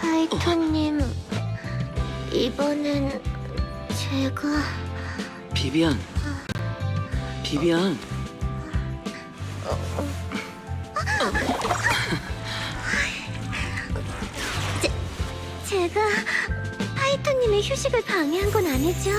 파이터님, 이번엔 제가... 비비안. 비비안. 제가 파이터님의 휴식을 방해한 건 아니죠?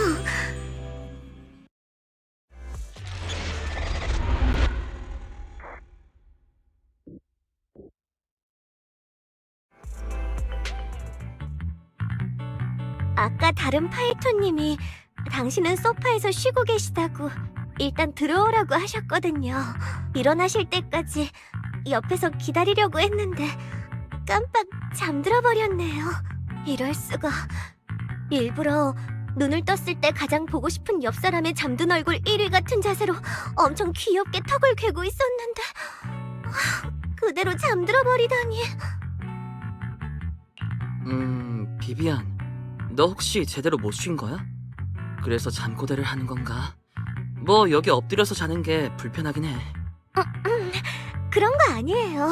아까 다른 파이터님이 당신은 소파에서 쉬고 계시다고 일단 들어오라고 하셨거든요. 일어나실 때까지 옆에서 기다리려고 했는데 깜빡 잠들어 버렸네요. 이럴 수가. 일부러 눈을 떴을 때 가장 보고 싶은 옆 사람의 잠든 얼굴 1위 같은 자세로 엄청 귀엽게 턱을 괴고 있었는데 그대로 잠들어 버리다니. 비비안. 너 혹시 제대로 못 쉰 거야? 그래서 잠꼬대를 하는 건가? 뭐 여기 엎드려서 자는 게 불편하긴 해. 그런 거 아니에요.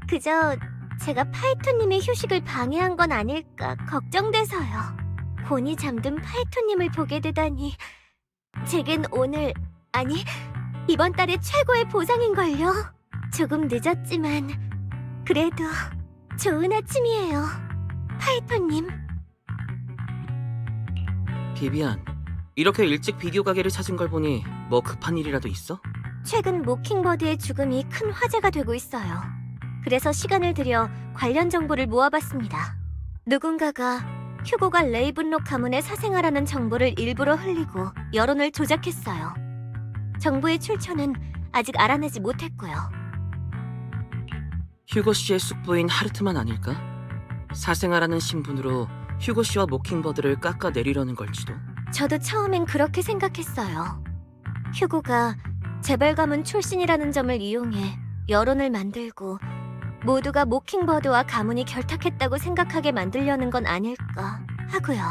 그저 제가 파이터님의 휴식을 방해한 건 아닐까 걱정돼서요. 곤히 잠든 파이터님을 보게 되다니 제겐 오늘, 아니 이번 달의 최고의 보상인걸요. 조금 늦었지만 그래도 좋은 아침이에요, 파이터님. 비비안, 이렇게 일찍 비디오 가게를 찾은 걸 보니 뭐 급한 일이라도 있어? 최근 모킹버드의 죽음이 큰 화제가 되고 있어요. 그래서 시간을 들여 관련 정보를 모아봤습니다. 누군가가 휴고가 레이븐록 가문에 사생아라는 정보를 일부러 흘리고 여론을 조작했어요. 정보의 출처는 아직 알아내지 못했고요. 휴고 씨의 숙부인 하르트만 아닐까? 사생아라는 신분으로 휴고 씨와 모킹버드를 깎아내리려는 걸지도. 저도 처음엔 그렇게 생각했어요. 휴고가 재벌 가문 출신이라는 점을 이용해 여론을 만들고 모두가 모킹버드와 가문이 결탁했다고 생각하게 만들려는 건 아닐까 하고요.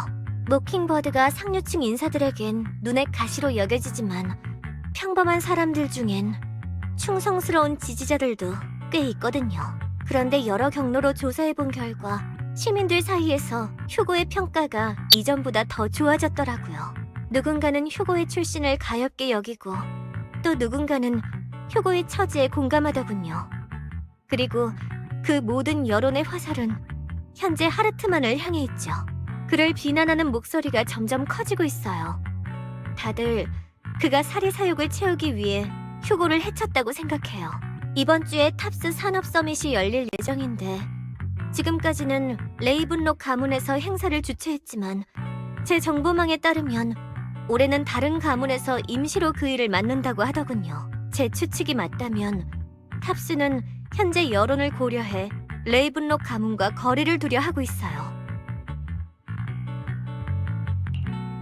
모킹버드가 상류층 인사들에겐 눈의 가시로 여겨지지만 평범한 사람들 중엔 충성스러운 지지자들도 꽤 있거든요. 그런데 여러 경로로 조사해본 결과 시민들 사이에서 휴고의 평가가 이전보다 더 좋아졌더라고요. 누군가는 휴고의 출신을 가엽게 여기고 또 누군가는 휴고의 처지에 공감하더군요. 그리고 그 모든 여론의 화살은 현재 하르트만을 향해 있죠. 그를 비난하는 목소리가 점점 커지고 있어요. 다들 그가 사리사욕을 채우기 위해 휴고를 해쳤다고 생각해요. 이번 주에 탑스 산업 서밋이 열릴 예정인데 지금까지는 레이븐록 가문에서 행사를 주최했지만 제 정보망에 따르면 올해는 다른 가문에서 임시로 그 일을 맡는다고 하더군요. 제 추측이 맞다면 탑스는 현재 여론을 고려해 레이븐록 가문과 거리를 두려 하고 있어요.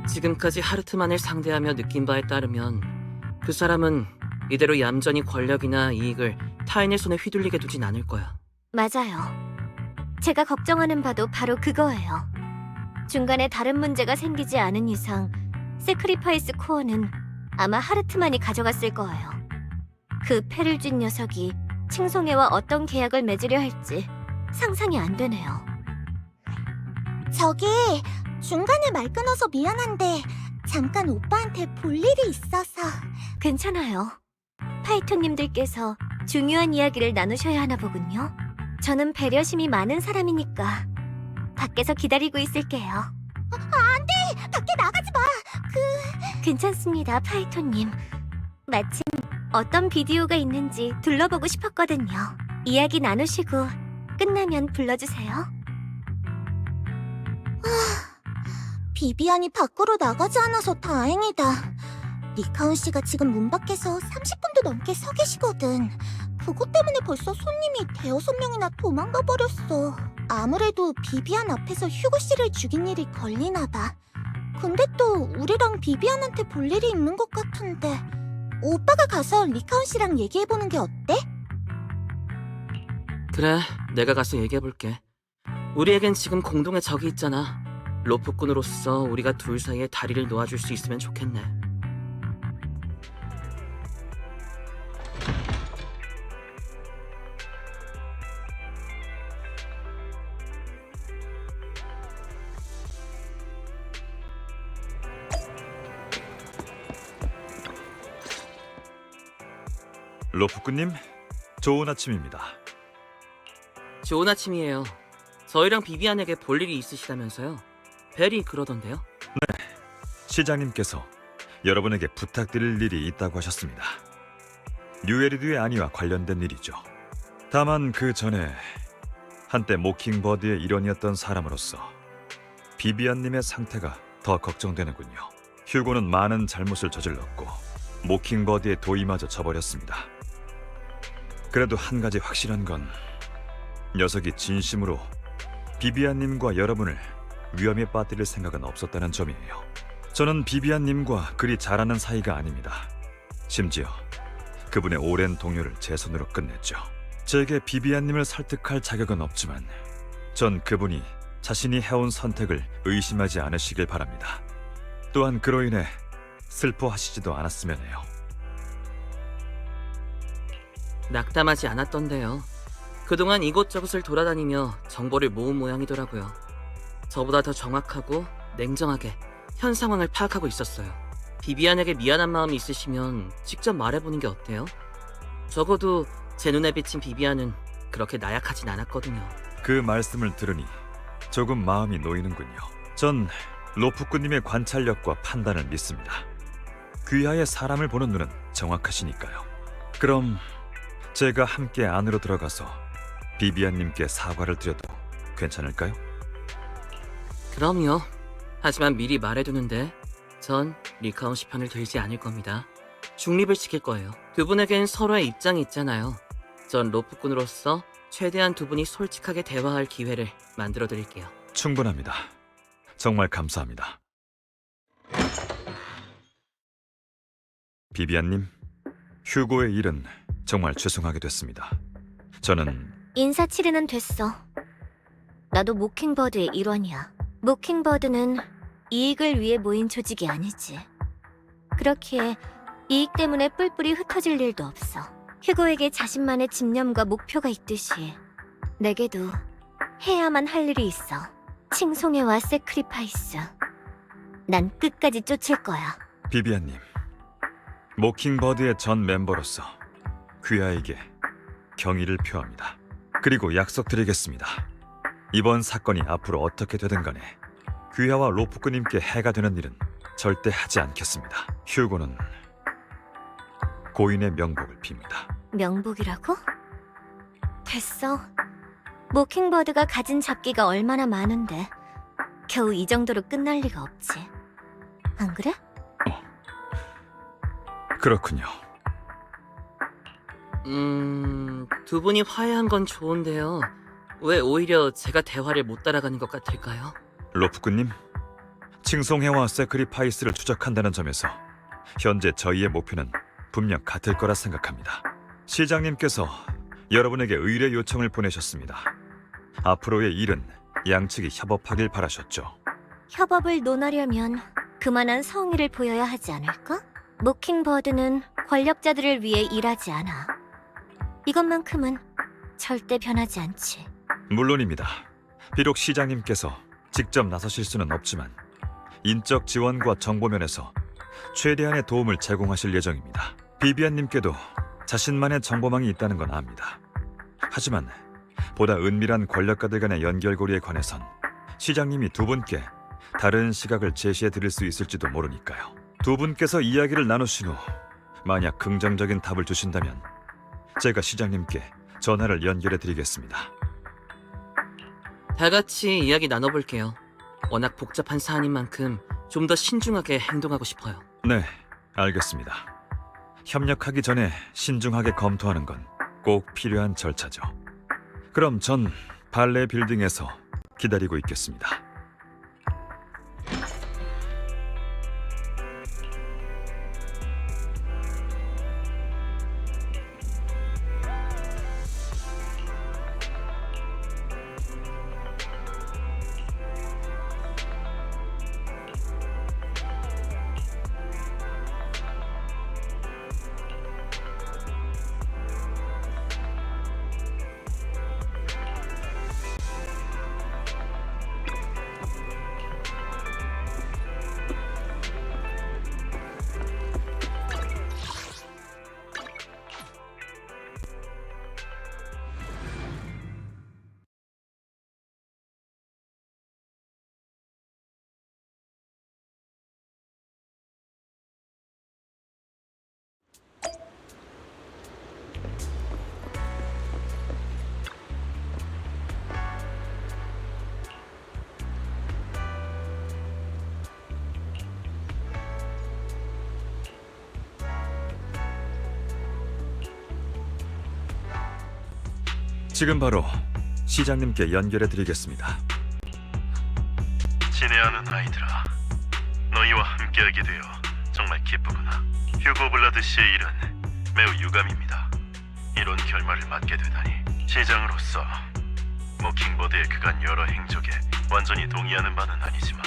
지금까지 하르트만을 상대하며 느낀 바에 따르면 그 사람은 이대로 얌전히 권력이나 이익을 타인의 손에 휘둘리게 두진 않을 거야. 맞아요. 제가 걱정하는 바도 바로 그거예요. 중간에 다른 문제가 생기지 않은 이상 세크리파이스 코어는 아마 하르트만이 가져갔을 거예요. 그 패를 쥔 녀석이 칭송회와 어떤 계약을 맺으려 할지 상상이 안 되네요. 저기, 중간에 말 끊어서 미안한데 잠깐 오빠한테 볼 일이 있어서. 괜찮아요. 파이터님들께서 중요한 이야기를 나누셔야 하나 보군요. 저는 배려심이 많은 사람이니까 밖에서 기다리고 있을게요. 안 돼! 밖에 나가지 마! 괜찮습니다, 파이터님. 마침 어떤 비디오가 있는지 둘러보고 싶었거든요. 이야기 나누시고 끝나면 불러주세요. 비비안이 밖으로 나가지 않아서 다행이다. 리카운 씨가 지금 문 밖에서 30분도 넘게 서 계시거든. 그것 때문에 벌써 손님이 대여섯 명이나 도망가 버렸어. 아무래도 비비안 앞에서 휴고 씨를 죽인 일이 걸리나 봐. 근데 또 우리랑 비비안한테 볼 일이 있는 것 같은데 오빠가 가서 리카운 씨랑 얘기해보는 게 어때? 그래, 내가 가서 얘기해볼게. 우리에겐 지금 공동의 적이 있잖아. 로프꾼으로서 우리가 둘 사이에 다리를 놓아줄 수 있으면 좋겠네. 로프꾼님, 좋은 아침입니다. 좋은 아침이에요. 저희랑 비비안에게 볼 일이 있으시다면서요? 벨이 그러던데요. 시장님께서 여러분에게 부탁드릴 일이 있다고 하셨습니다. 뉴에리드의 아니와 관련된 일이죠. 다만 그 전에 한때 모킹버드의 일원이었던 사람으로서 비비안님의 상태가 더 걱정되는군요. 휴고는 많은 잘못을 저질렀고 모킹버드의 도의마저 저버렸습니다. 그래도 한 가지 확실한 건 녀석이 진심으로 비비안님과 여러분을 위험에 빠뜨릴 생각은 없었다는 점이에요. 저는 비비안님과 그리 잘하는 사이가 아닙니다. 심지어 그분의 오랜 동료를 제 손으로 끝냈죠. 제게 비비안님을 설득할 자격은 없지만 전 그분이 자신이 해온 선택을 의심하지 않으시길 바랍니다. 또한 그로 인해 슬퍼하시지도 않았으면 해요. 낙담하지 않았던데요. 그동안 이곳저곳을 돌아다니며 정보를 모은 모양이더라고요. 저보다 더 정확하고 냉정하게 현 상황을 파악하고 있었어요. 비비안에게 미안한 마음이 있으시면 직접 말해보는 게 어때요? 적어도 제 눈에 비친 비비안은 그렇게 나약하진 않았거든요. 그 말씀을 들으니 조금 마음이 놓이는군요. 전 로프꾼님의 관찰력과 판단을 믿습니다. 귀하의 사람을 보는 눈은 정확하시니까요. 그럼 제가 함께 안으로 들어가서 비비안님께 사과를 드려도 괜찮을까요? 그럼요. 하지만 미리 말해두는데 전 리카온 씨 편을 들지 않을 겁니다. 중립을 지킬 거예요. 두 분에겐 서로의 입장이 있잖아요. 전 로프꾼으로서 최대한 두 분이 솔직하게 대화할 기회를 만들어 드릴게요. 충분합니다. 정말 감사합니다. 비비안님, 휴고의 일은 정말 죄송하게 됐습니다. 저는 인사치레는 됐어. 나도 모킹버드의 일원이야. 모킹버드는 이익을 위해 모인 조직이 아니지. 그렇기에 이익 때문에 뿔뿔이 흩어질 일도 없어. 휴고에게 자신만의 집념과 목표가 있듯이 내게도 해야만 할 일이 있어. 칭송회와 세크리파이스. 난 끝까지 쫓을 거야. 비비안님, 모킹버드의 전 멤버로서 귀하에게 경의를 표합니다. 그리고 약속드리겠습니다. 이번 사건이 앞으로 어떻게 되든 간에 귀하와 로프꾼님께 해가 되는 일은 절대 하지 않겠습니다. 휴고는 고인의 명복을 빕니다. 명복이라고? 됐어. 모킹버드가 가진 잡기가 얼마나 많은데 겨우 이 정도로 끝날 리가 없지. 안 그래? 그렇군요. 두 분이 화해한 건 좋은데요. 왜 오히려 제가 대화를 못 따라가는 것 같을까요? 로프꾼님, 칭송회와 세크리파이스를 추적한다는 점에서 현재 저희의 목표는 분명 같을 거라 생각합니다. 시장님께서 여러분에게 의뢰 요청을 보내셨습니다. 앞으로의 일은 양측이 협업하길 바라셨죠. 협업을 논하려면 그만한 성의를 보여야 하지 않을까? 모킹버드는 권력자들을 위해 일하지 않아. 이것만큼은 절대 변하지 않지. 물론입니다. 비록 시장님께서 직접 나서실 수는 없지만 인적 지원과 정보 면에서 최대한의 도움을 제공하실 예정입니다. 비비안님께도 자신만의 정보망이 있다는 건 압니다. 하지만 보다 은밀한 권력가들 간의 연결고리에 관해선 시장님이 두 분께 다른 시각을 제시해 드릴 수 있을지도 모르니까요. 두 분께서 이야기를 나누신 후 만약 긍정적인 답을 주신다면 제가 시장님께 전화를 연결해 드리겠습니다. 다 같이 이야기 나눠볼게요. 워낙 복잡한 사안인 만큼 좀 더 신중하게 행동하고 싶어요. 네, 알겠습니다. 협력하기 전에 신중하게 검토하는 건 꼭 필요한 절차죠. 그럼 전 발레 빌딩에서 기다리고 있겠습니다. 지금 바로 시장님께 연결해 드리겠습니다. 친애하는 아이들아, 너희와 함께하게 되어 정말 기쁘구나. 휴고 블라드 씨의 일은 매우 유감입니다. 이런 결말을 맞게 되다니. 시장으로서 모킹버드의 그간 여러 행적에 완전히 동의하는 바는 아니지만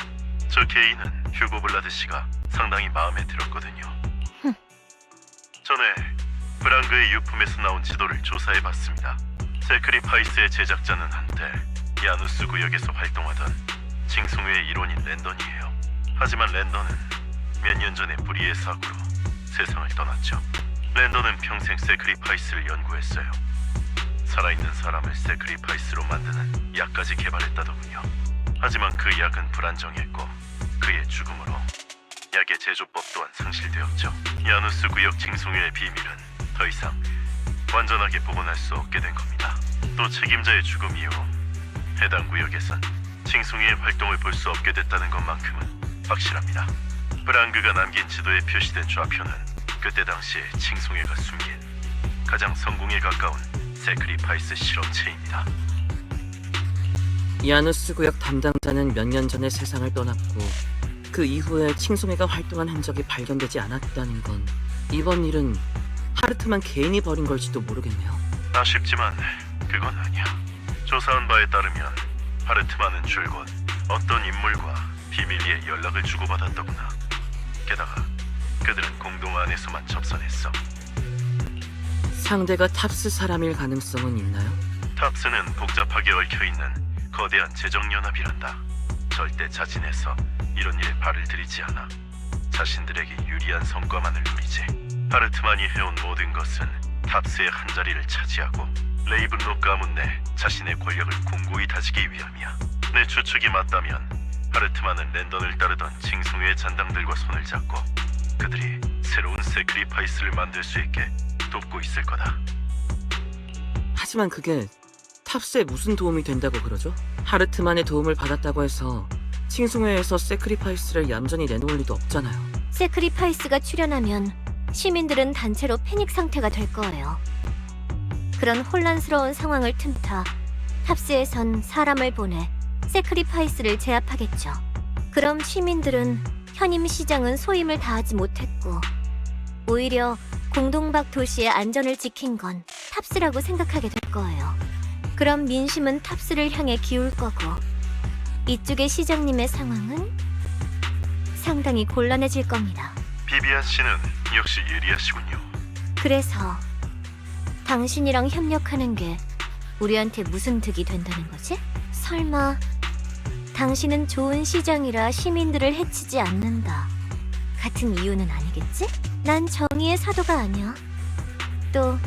저 개인은 휴고 블라드 씨가 상당히 마음에 들었거든요. 전에 브랑그의 유품에서 나온 지도를 조사해봤습니다. 세크리파이스의 제작자는 한때 야누스 구역에서 활동하던 징송회의 일원인 랜던이에요. 하지만 랜던은 몇 년 전에 불의의 사고로 세상을 떠났죠. 랜던은 평생 세크리파이스를 연구했어요. 살아있는 사람을 세크리파이스로 만드는 약까지 개발했다더군요. 하지만 그 약은 불안정했고 그의 죽음으로 약의 제조법 또한 상실되었죠. 야누스 구역 징송회의 비밀은 더 이상 완전하게 복원할 수 없게 된 겁니다. 또 책임자의 죽음 이후 해당 구역에선 징송회의 활동을 볼 수 없게 됐다는 것만큼은 확실합니다. 브랑그가 남긴 지도에 표시된 좌표는 그때 당시에 징송회가 숨긴 가장 성공에 가까운 세크리파이스 실험체입니다. 야누스 구역 담당자는 몇 년 전에 세상을 떠났고 그 이후에 칭송회가 활동한 흔적이 발견되지 않았다는 건 이번 일은 하르트만 개인이 벌인 걸지도 모르겠네요. 아쉽지만 그건 아니야. 조사한 바에 따르면 하르트만은 줄곧 어떤 인물과 비밀리에 연락을 주고받았더구나. 게다가 그들은 공동 안에서만 접선했어. 상대가 탑스 사람일 가능성은 있나요? 탑스는 복잡하게 얽혀있는 거대한 재정연합이란다. 절대 자진해서 이런 일에 발을 들이지 않아. 자신들에게 유리한 성과만을 누리지. 하르트만이 해온 모든 것은 탑스의 한자리를 차지하고 레이븐록 가문 내 자신의 권력을 공고히 다지기 위함이야. 내 추측이 맞다면 하르트만은 랜던을 따르던 징송회의 잔당들과 손을 잡고 그들이 새로운 세크리파이스를 만들 수 있게 돕고 있을 거다. 하지만 그게 탑스에 무슨 도움이 된다고 그러죠? 하르트만의 도움을 받았다고 해서 칭송회에서 세크리파이스를 얌전히 내놓을 리도 없잖아요. 세크리파이스가 출현하면 시민들은 단체로 패닉 상태가 될 거예요. 그런 혼란스러운 상황을 틈타 탑스에선 사람을 보내 세크리파이스를 제압하겠죠. 그럼 시민들은 현임 시장은 소임을 다하지 못했고 오히려 공동박 도시의 안전을 지킨 건 탑스라고 생각하게 될 거예요. 그럼 민심은 탑스를 향해 기울 거고 이쪽의 시장님의 상황은 상당히 곤란해질 겁니다. 비비안 씨는 역시 예리하시군요. 그래서 당신이랑 협력하는 게 우리한테 무슨 득이 된다는 거지? 설마 당신은 좋은 시장이라 시민들을 해치지 않는다 같은 이유는 아니겠지? 난 정의의 사도가 아니야. 또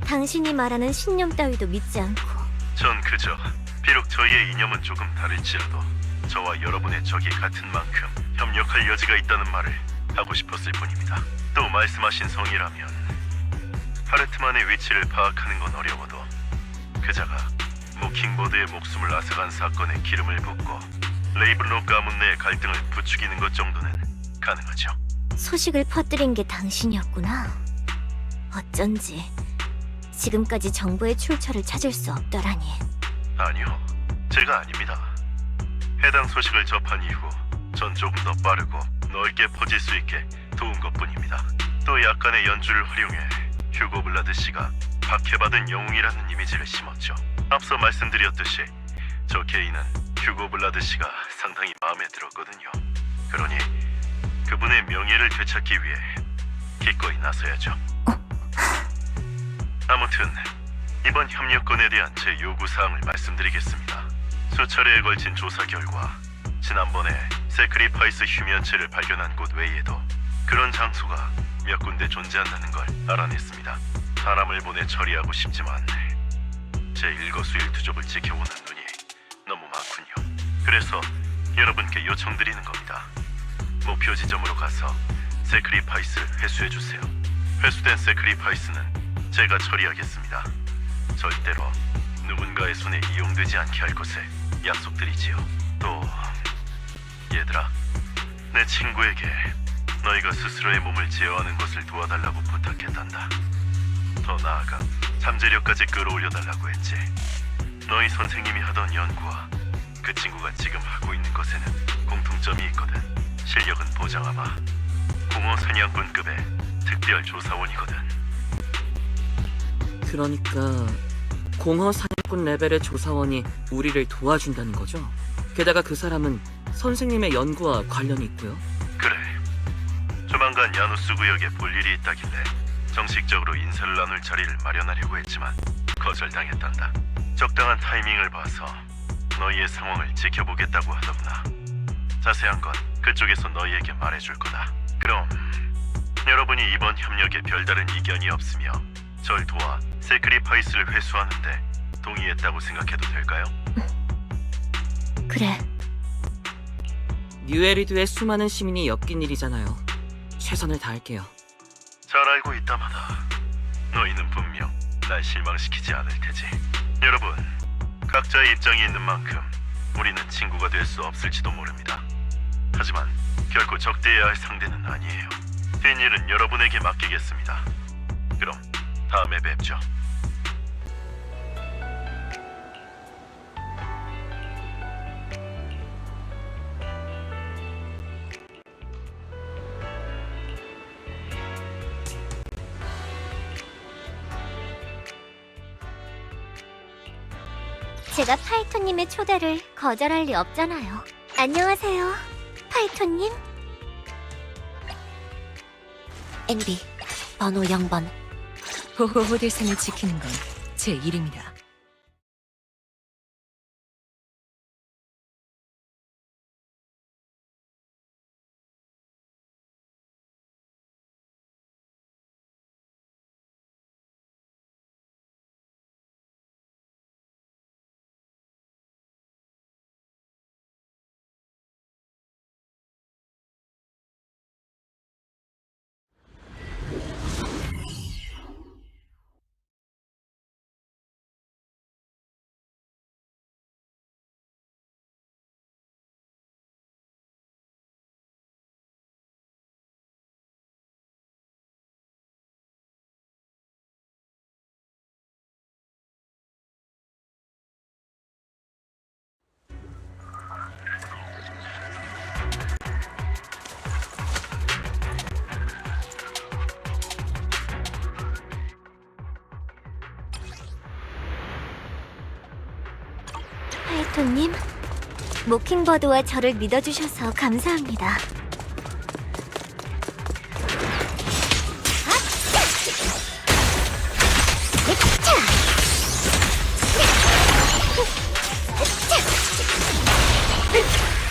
당신이 말하는 신념 따위도 믿지 않고. 전 그저 비록 저희의 이념은 조금 다를지라도 저와 여러분의 적이 같은 만큼 협력할 여지가 있다는 말을 하고 싶었을 뿐입니다. 또 말씀하신 성이라면 하르트만의 위치를 파악하는 건 어려워도 그자가 모킹버드의 목숨을 앗아간 사건에 기름을 붓고 레이븐록 가문 내의 갈등을 부추기는 것 정도는 가능하죠. 소식을 퍼뜨린 게 당신이었구나. 어쩐지 지금까지 정보의 출처를 찾을 수 없더라니. 아니요, 제가 아닙니다. 해당 소식을 접한 이후 전 조금 더 빠르고 넓게 퍼질 수 있게 도운 것뿐입니다. 또 약간의 연주를 활용해 휴고 블라드 씨가 박해받은 영웅이라는 이미지를 심었죠. 앞서 말씀드렸듯이 저 개인은 휴고 블라드 씨가 상당히 마음에 들었거든요. 그러니 그분의 명예를 되찾기 위해 기꺼이 나서야죠. 아무튼 이번 협력건에 대한 제 요구사항을 말씀드리겠습니다. 수차례에 걸친 조사 결과 지난번에 세크리파이스 휴면체를 발견한 곳 외에도 그런 장소가 몇 군데 존재한다는 걸 알아냈습니다. 사람을 보내 처리하고 싶지만 제 일거수일투족을 지켜보는 눈이 너무 많군요. 그래서 여러분께 요청드리는 겁니다. 목표 지점으로 가서 세크리파이스를 회수해주세요. 회수된 세크리파이스는 제가 처리하겠습니다. 절대로 누군가의 손에 이용되지 않게 할 것에 약속드리지요. 또 얘들아, 내 친구에게 너희가 스스로의 몸을 제어하는 것을 도와달라고 부탁했단다. 더 나아가 잠재력까지 끌어올려달라고 했지. 너희 선생님이 하던 연구와 그 친구가 지금 하고 있는 것에는 공통점이 있거든. 실력은 보장하마. 공허 사냥꾼급의 특별 조사원이거든. 그러니까 공허 사냥꾼 레벨의 조사원이 우리를 도와준다는 거죠? 게다가 그 사람은 선생님의 연구와 관련이 있고요. 그래. 조만간 야누스 구역에 볼 일이 있다길래 정식적으로 인사를 나눌 자리를 마련하려고 했지만 거절당했단다. 적당한 타이밍을 봐서 너희의 상황을 지켜보겠다고 하더구나. 자세한 건 그쪽에서 너희에게 말해줄 거다. 그럼 여러분이 이번 협력에 별다른 이견이 없으며 절 도와 세크리파이스를 회수하는데 동의했다고 생각해도 될까요? 그래. 뉴에리드의 수많은 시민이 엮인 일이잖아요. 최선을 다할게요. 잘 알고 있다마다 너희는 분명 날 실망시키지 않을 테지. 여러분, 각자의 입장이 있는 만큼 우리는 친구가 될 수 없을지도 모릅니다. 하지만 결코 적대해야 할 상대는 아니에요. 뒷일은 여러분에게 맡기겠습니다. 그럼 다음에 뵙죠. 제가 파이토님의 초대를 거절할 리 없잖아요. 안녕하세요, 파이토님. MB 번호 0번. 호호호대상을 지키는 건 제 일입니다. 파이토님, 모킹버드와 저를 믿어주셔서 감사합니다.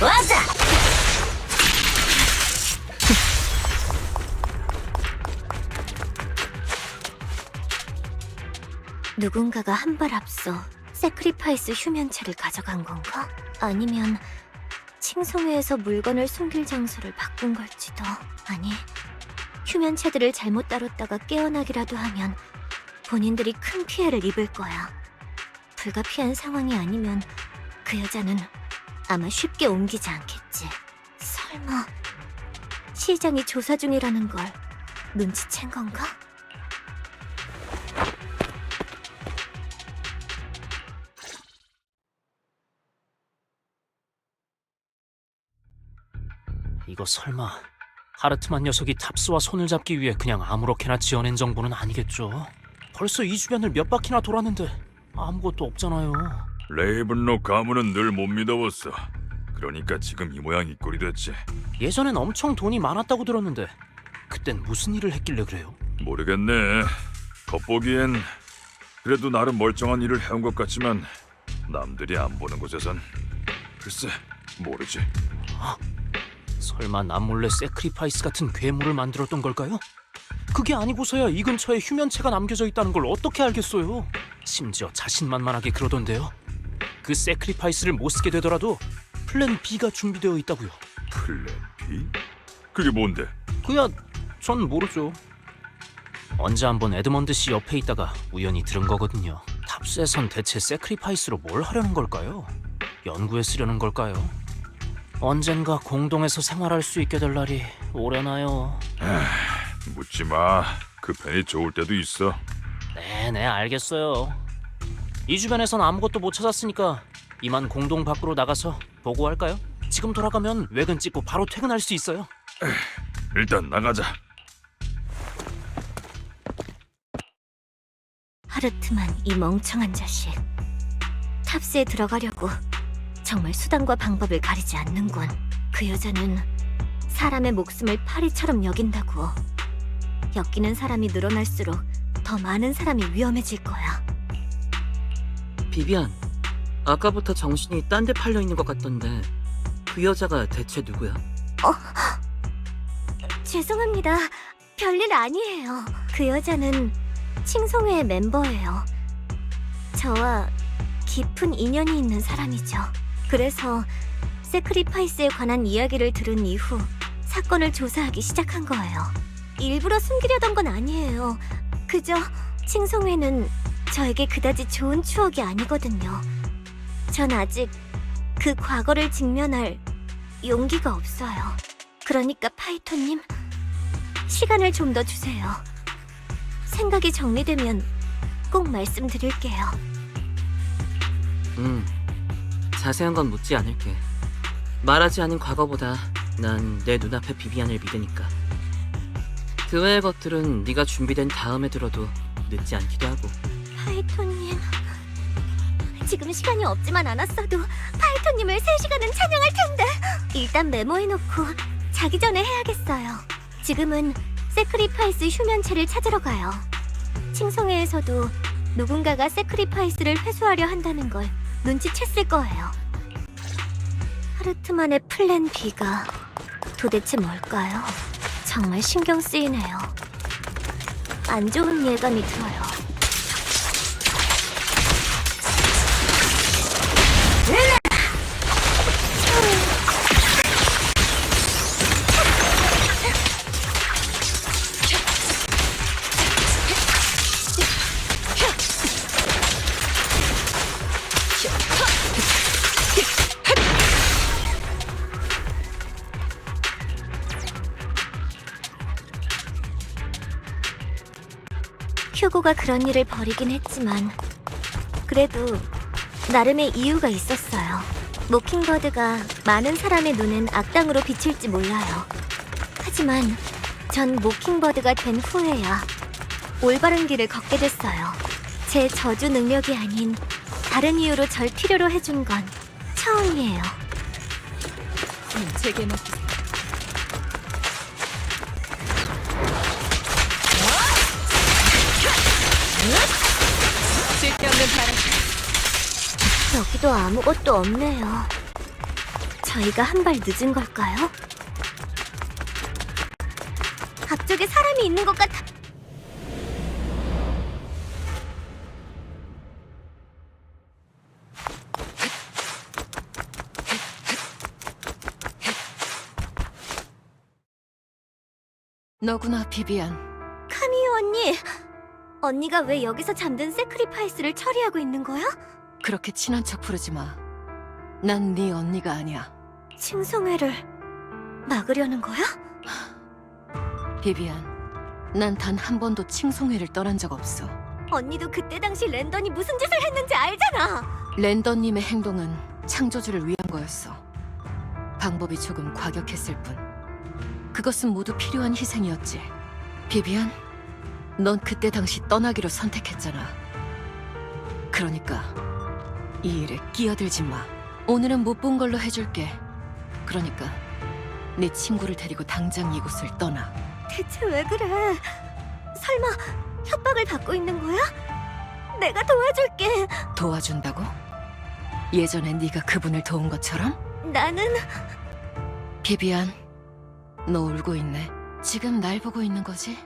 와자! 누군가가 한 발 앞서 세크리파이스 휴면체를 가져간 건가? 아니면 칭송회에서 물건을 숨길 장소를 바꾼 걸지도. 아니, 휴면체들을 잘못 다뤘다가 깨어나기라도 하면 본인들이 큰 피해를 입을 거야. 불가피한 상황이 아니면 그 여자는 아마 쉽게 옮기지 않겠지. 설마 시장이 조사 중이라는 걸 눈치챈 건가? 이거 설마 하르트만 녀석이 탑스와 손을 잡기 위해 그냥 아무렇게나 지어낸 정보는 아니겠죠? 벌써 이 주변을 몇 바퀴나 돌았는데 아무것도 없잖아요. 레이븐로 가문은 늘 못 믿어봤어. 그러니까 지금 이 모양 이 꼴이 됐지. 예전엔 엄청 돈이 많았다고 들었는데 그땐 무슨 일을 했길래 그래요? 모르겠네. 겉보기엔 그래도 나름 멀쩡한 일을 해온 것 같지만 남들이 안 보는 곳에선 글쎄 모르지. 설마 남몰래 세크리파이스 같은 괴물을 만들었던 걸까요? 그게 아니고서야 이 근처에 휴면체가 남겨져 있다는 걸 어떻게 알겠어요? 심지어 자신만만하게 그러던데요. 그 세크리파이스를 못 쓰게 되더라도 플랜 B가 준비되어 있다고요. 플랜 B? 그게 뭔데? 그야 전 모르죠. 언제 한번 에드먼드 씨 옆에 있다가 우연히 들은 거거든요. 탑스에선 대체 세크리파이스로 뭘 하려는 걸까요? 연구에 쓰려는 걸까요? 언젠가 공동에서 생활할 수 있게 될 날이 오려나요? 묻지 마. 그 펜이 좋을 때도 있어. 네네, 알겠어요. 이 주변에선 아무것도 못 찾았으니까 이만 공동 밖으로 나가서 보고할까요? 지금 돌아가면 외근 찍고 바로 퇴근할 수 있어요. 일단 나가자. 하르트만 이 멍청한 자식. 탑스에 들어가려고 정말 수단과 방법을 가리지 않는군. 그 여자는 사람의 목숨을 파리처럼 여긴다고. 엮이는 사람이 늘어날수록 더 많은 사람이 위험해질 거야. 비비안, 아까부터 정신이 딴 데 팔려 있는 것 같던데 그 여자가 대체 누구야? 죄송합니다. 별일 아니에요. 그 여자는 칭송회의 멤버예요. 저와 깊은 인연이 있는 사람이죠. 그래서 세크리파이스에 관한 이야기를 들은 이후 사건을 조사하기 시작한 거예요. 일부러 숨기려던 건 아니에요. 그저 칭송회는 저에게 그다지 좋은 추억이 아니거든요. 전 아직 그 과거를 직면할 용기가 없어요. 그러니까 파이톤님, 시간을 좀 더 주세요. 생각이 정리되면 꼭 말씀드릴게요. 자세한 건 묻지 않을게. 말하지 않은 과거보다 난 내 눈앞의 비비안을 믿으니까. 그 외의 것들은 네가 준비된 다음에 들어도 늦지 않기도 하고. 파이톤님, 지금 시간이 없지만 않았어도 파이톤님을 3시간은 찬양할 텐데. 일단 메모해놓고 자기 전에 해야겠어요. 지금은 세크리파이스 휴면체를 찾으러 가요. 칭송회에서도 누군가가 세크리파이스를 회수하려 한다는 걸 눈치챘을 거예요. 하르트만의 플랜 B가 도대체 뭘까요? 정말 신경 쓰이네요. 안 좋은 예감이 들어요. 휴고가 그런 일을 벌이긴 했지만 그래도 나름의 이유가 있었어요. 모킹버드가 많은 사람의 눈엔 악당으로 비칠지 몰라요. 하지만 전 모킹버드가 된 후에야 올바른 길을 걷게 됐어요. 제 저주 능력이 아닌 다른 이유로 절 필요로 해준 건 처음이에요. 제게 맡기세요. 쓸데없는 바람. 여기도 아무것도 없네요. 저희가 한 발 늦은 걸까요? 앞쪽에 사람이 있는 것 같아. 너구나, 비비안. 카미오 언니! 언니가 왜 여기서 잠든 세크리파이스를 처리하고 있는 거야? 그렇게 친한 척 부르지 마. 난 네 언니가 아니야. 칭송회를 막으려는 거야? 비비안, 난 단 한 번도 칭송회를 떠난 적 없어. 언니도 그때 당시 랜던이 무슨 짓을 했는지 알잖아! 랜던님의 행동은 창조주를 위한 거였어. 방법이 조금 과격했을 뿐. 그것은 모두 필요한 희생이었지. 비비안, 넌 그때 당시 떠나기로 선택했잖아. 그러니까 이 일에 끼어들지 마. 오늘은 못 본 걸로 해줄게. 그러니까 네 친구를 데리고 당장 이곳을 떠나. 대체 왜 그래? 설마 협박을 받고 있는 거야? 내가 도와줄게. 도와준다고? 예전에 네가 그분을 도운 것처럼? 나는 비비안, 너 울고 있네. 지금 날 보고 있는 거지?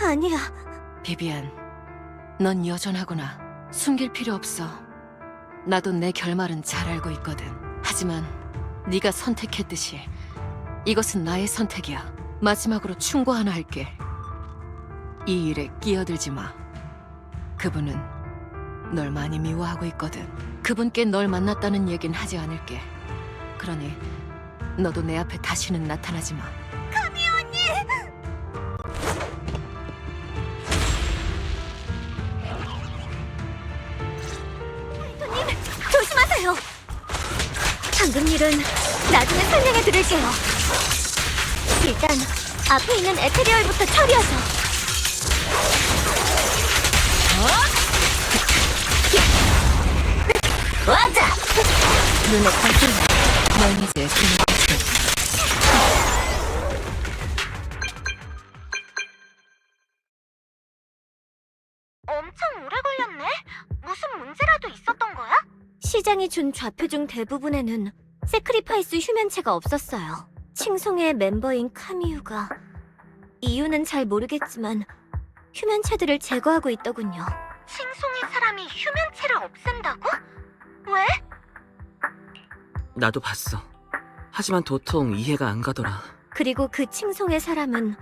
아니야. 비비안, 넌 여전하구나. 숨길 필요 없어. 나도 내 결말은 잘 알고 있거든. 하지만 네가 선택했듯이 이것은 나의 선택이야. 마지막으로 충고 하나 할게. 이 일에 끼어들지 마. 그분은 널 많이 미워하고 있거든. 그분께 널 만났다는 얘긴 하지 않을게. 그러니 너도 내 앞에 다시는 나타나지 마. 카미 언니! 알아요. 방금 일은 나중에 설명해 드릴게요. 일단 앞에 있는 에테리얼부터 처리하죠. 맞아! 눈에 감기네. 넌 이제 그냥 엄청 오래 걸렸네. 무슨 문제라도 있었던 거야? 시장이 준 좌표 중 대부분에는 세크리파이스 휴면체가 없었어요. 칭송의 멤버인 카미유가 이유는 잘 모르겠지만 휴면체들을 제거하고 있더군요. 칭송의 사람이 휴면체를 없앤다고? 왜? 나도 봤어. 하지만 도통 이해가 안 가더라. 그리고 그 칭송의 사람은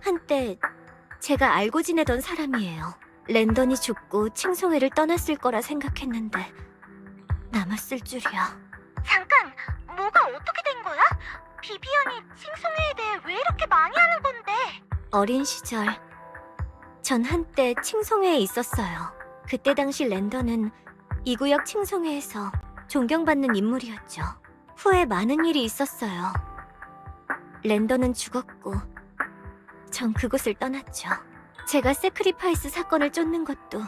한때 제가 알고 지내던 사람이에요. 랜던이 죽고 칭송회를 떠났을 거라 생각했는데 남았을 줄이야. 잠깐, 뭐가 어떻게 된 거야? 비비안이 칭송회에 대해 왜 이렇게 많이 하는 건데? 어린 시절 전 한때 칭송회에 있었어요. 그때 당시 랜던은 이 구역 칭송회에서 존경받는 인물이었죠. 후에 많은 일이 있었어요. 랜던은 죽었고 전 그곳을 떠났죠. 제가 세크리파이스 사건을 쫓는 것도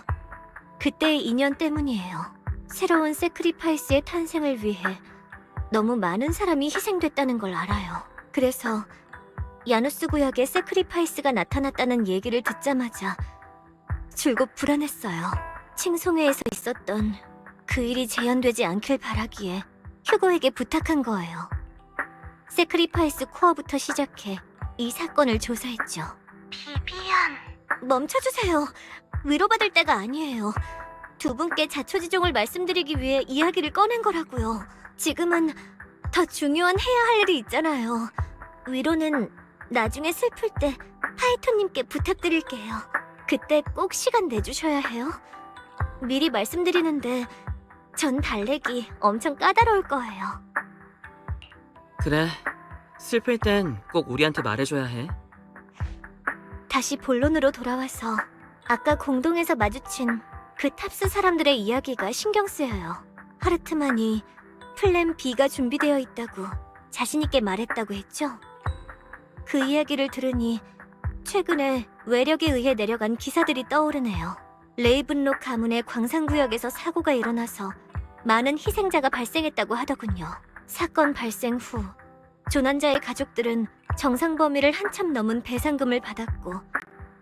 그때의 인연 때문이에요. 새로운 세크리파이스의 탄생을 위해 너무 많은 사람이 희생됐다는 걸 알아요. 그래서 야누스 구역에 세크리파이스가 나타났다는 얘기를 듣자마자 줄곧 불안했어요. 칭송회에서 있었던 그 일이 재현되지 않길 바라기에 휴고에게 부탁한 거예요. 세크리파이스 코어부터 시작해 이 사건을 조사했죠. 비비안... 멈춰주세요. 위로받을 때가 아니에요. 두 분께 자초지종을 말씀드리기 위해 이야기를 꺼낸 거라고요. 지금은 더 중요한 해야 할 일이 있잖아요. 위로는 나중에 슬플 때 파이터님께 부탁드릴게요. 그때 꼭 시간 내주셔야 해요. 미리 말씀드리는데 전 달래기 엄청 까다로울 거예요. 그래. 슬플 땐 꼭 우리한테 말해줘야 해. 다시 본론으로 돌아와서 아까 공동에서 마주친 그 탑스 사람들의 이야기가 신경 쓰여요. 하르트만이 플랜 B가 준비되어 있다고 자신있게 말했다고 했죠? 그 이야기를 들으니 최근에 외력에 의해 내려간 기사들이 떠오르네요. 레이븐록 가문의 광산구역에서 사고가 일어나서 많은 희생자가 발생했다고 하더군요. 사건 발생 후 조난자의 가족들은 정상 범위를 한참 넘은 배상금을 받았고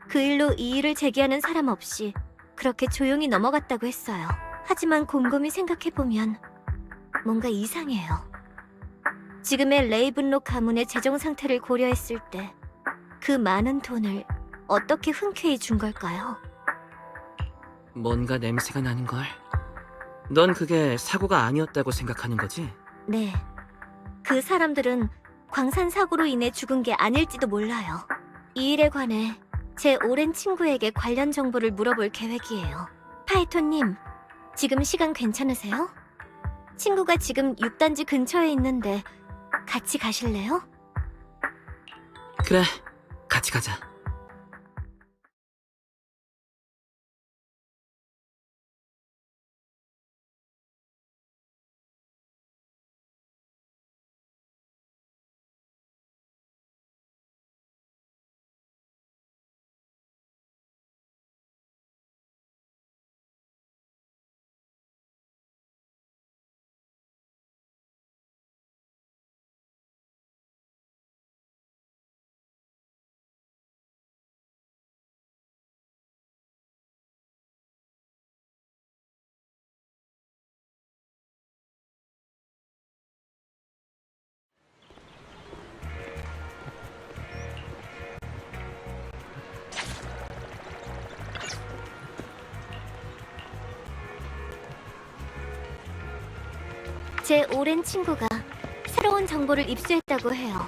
그 일로 이의를 제기하는 사람 없이 그렇게 조용히 넘어갔다고 했어요. 하지만 곰곰이 생각해보면 뭔가 이상해요. 지금의 레이븐록 가문의 재정 상태를 고려했을 때 그 많은 돈을 어떻게 흔쾌히 준 걸까요? 뭔가 냄새가 나는걸. 넌 그게 사고가 아니었다고 생각하는 거지? 네. 그 사람들은 광산 사고로 인해 죽은 게 아닐지도 몰라요. 이 일에 관해 제 오랜 친구에게 관련 정보를 물어볼 계획이에요. 파이토님, 지금 시간 괜찮으세요? 친구가 지금 6단지 근처에 있는데 같이 가실래요? 그래. 같이 가자. 제 오랜 친구가 새로운 정보를 입수했다고 해요.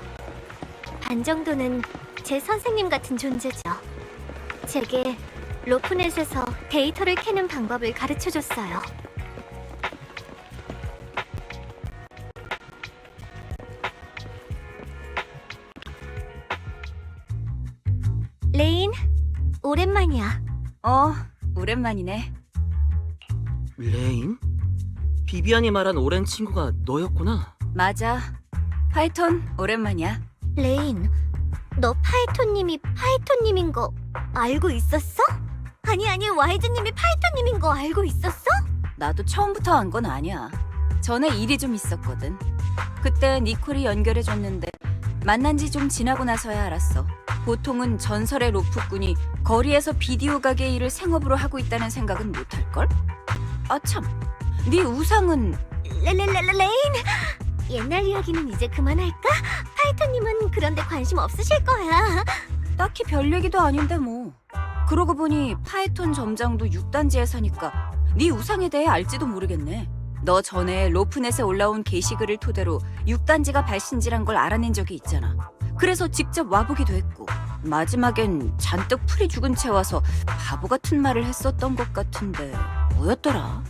반 정도는 제 선생님 같은 존재죠. 제게 로프넷에서 데이터를 캐는 방법을 가르쳐줬어요. 레인, 오랜만이야. 오랜만이네. 레인? 비비안이 말한 오랜 친구가 너였구나. 맞아. 파이톤 오랜만이야. 레인, 너 파이톤님이 파이톤님인 거 알고 있었어? 아니, 와이즈님이 파이톤님인 거 알고 있었어? 나도 처음부터 안 건 아니야. 전에 일이 좀 있었거든. 그때 니콜이 연결해줬는데 만난 지 좀 지나고 나서야 알았어. 보통은 전설의 로프꾼이 거리에서 비디오 가게 일을 생업으로 하고 있다는 생각은 못할걸? 아 참, 네 우상은 레인! 옛날 이야기는 이제 그만할까? 파이톤님은 그런데 관심 없으실 거야. 딱히 별 얘기도 아닌데 뭐. 그러고 보니 파이톤 점장도 6단지에 사니까 네 우상에 대해 알지도 모르겠네. 너 전에 로프넷에 올라온 게시글을 토대로 6단지가 발신지란 걸 알아낸 적이 있잖아. 그래서 직접 와보기도 했고 마지막엔 잔뜩 풀이 죽은 채 와서 바보 같은 말을 했었던 것 같은데 뭐였더라?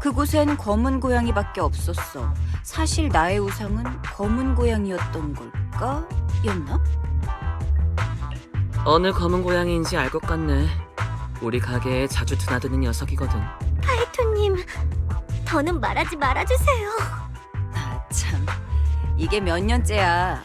그곳엔 검은 고양이밖에 없었어. 사실 나의 우상은 검은 고양이였던 걸까? 였나? 어느 검은 고양이인지 알 것 같네. 우리 가게에 자주 드나드는 녀석이거든. 파이톤님, 더는 말하지 말아주세요. 아 참, 이게 몇 년째야.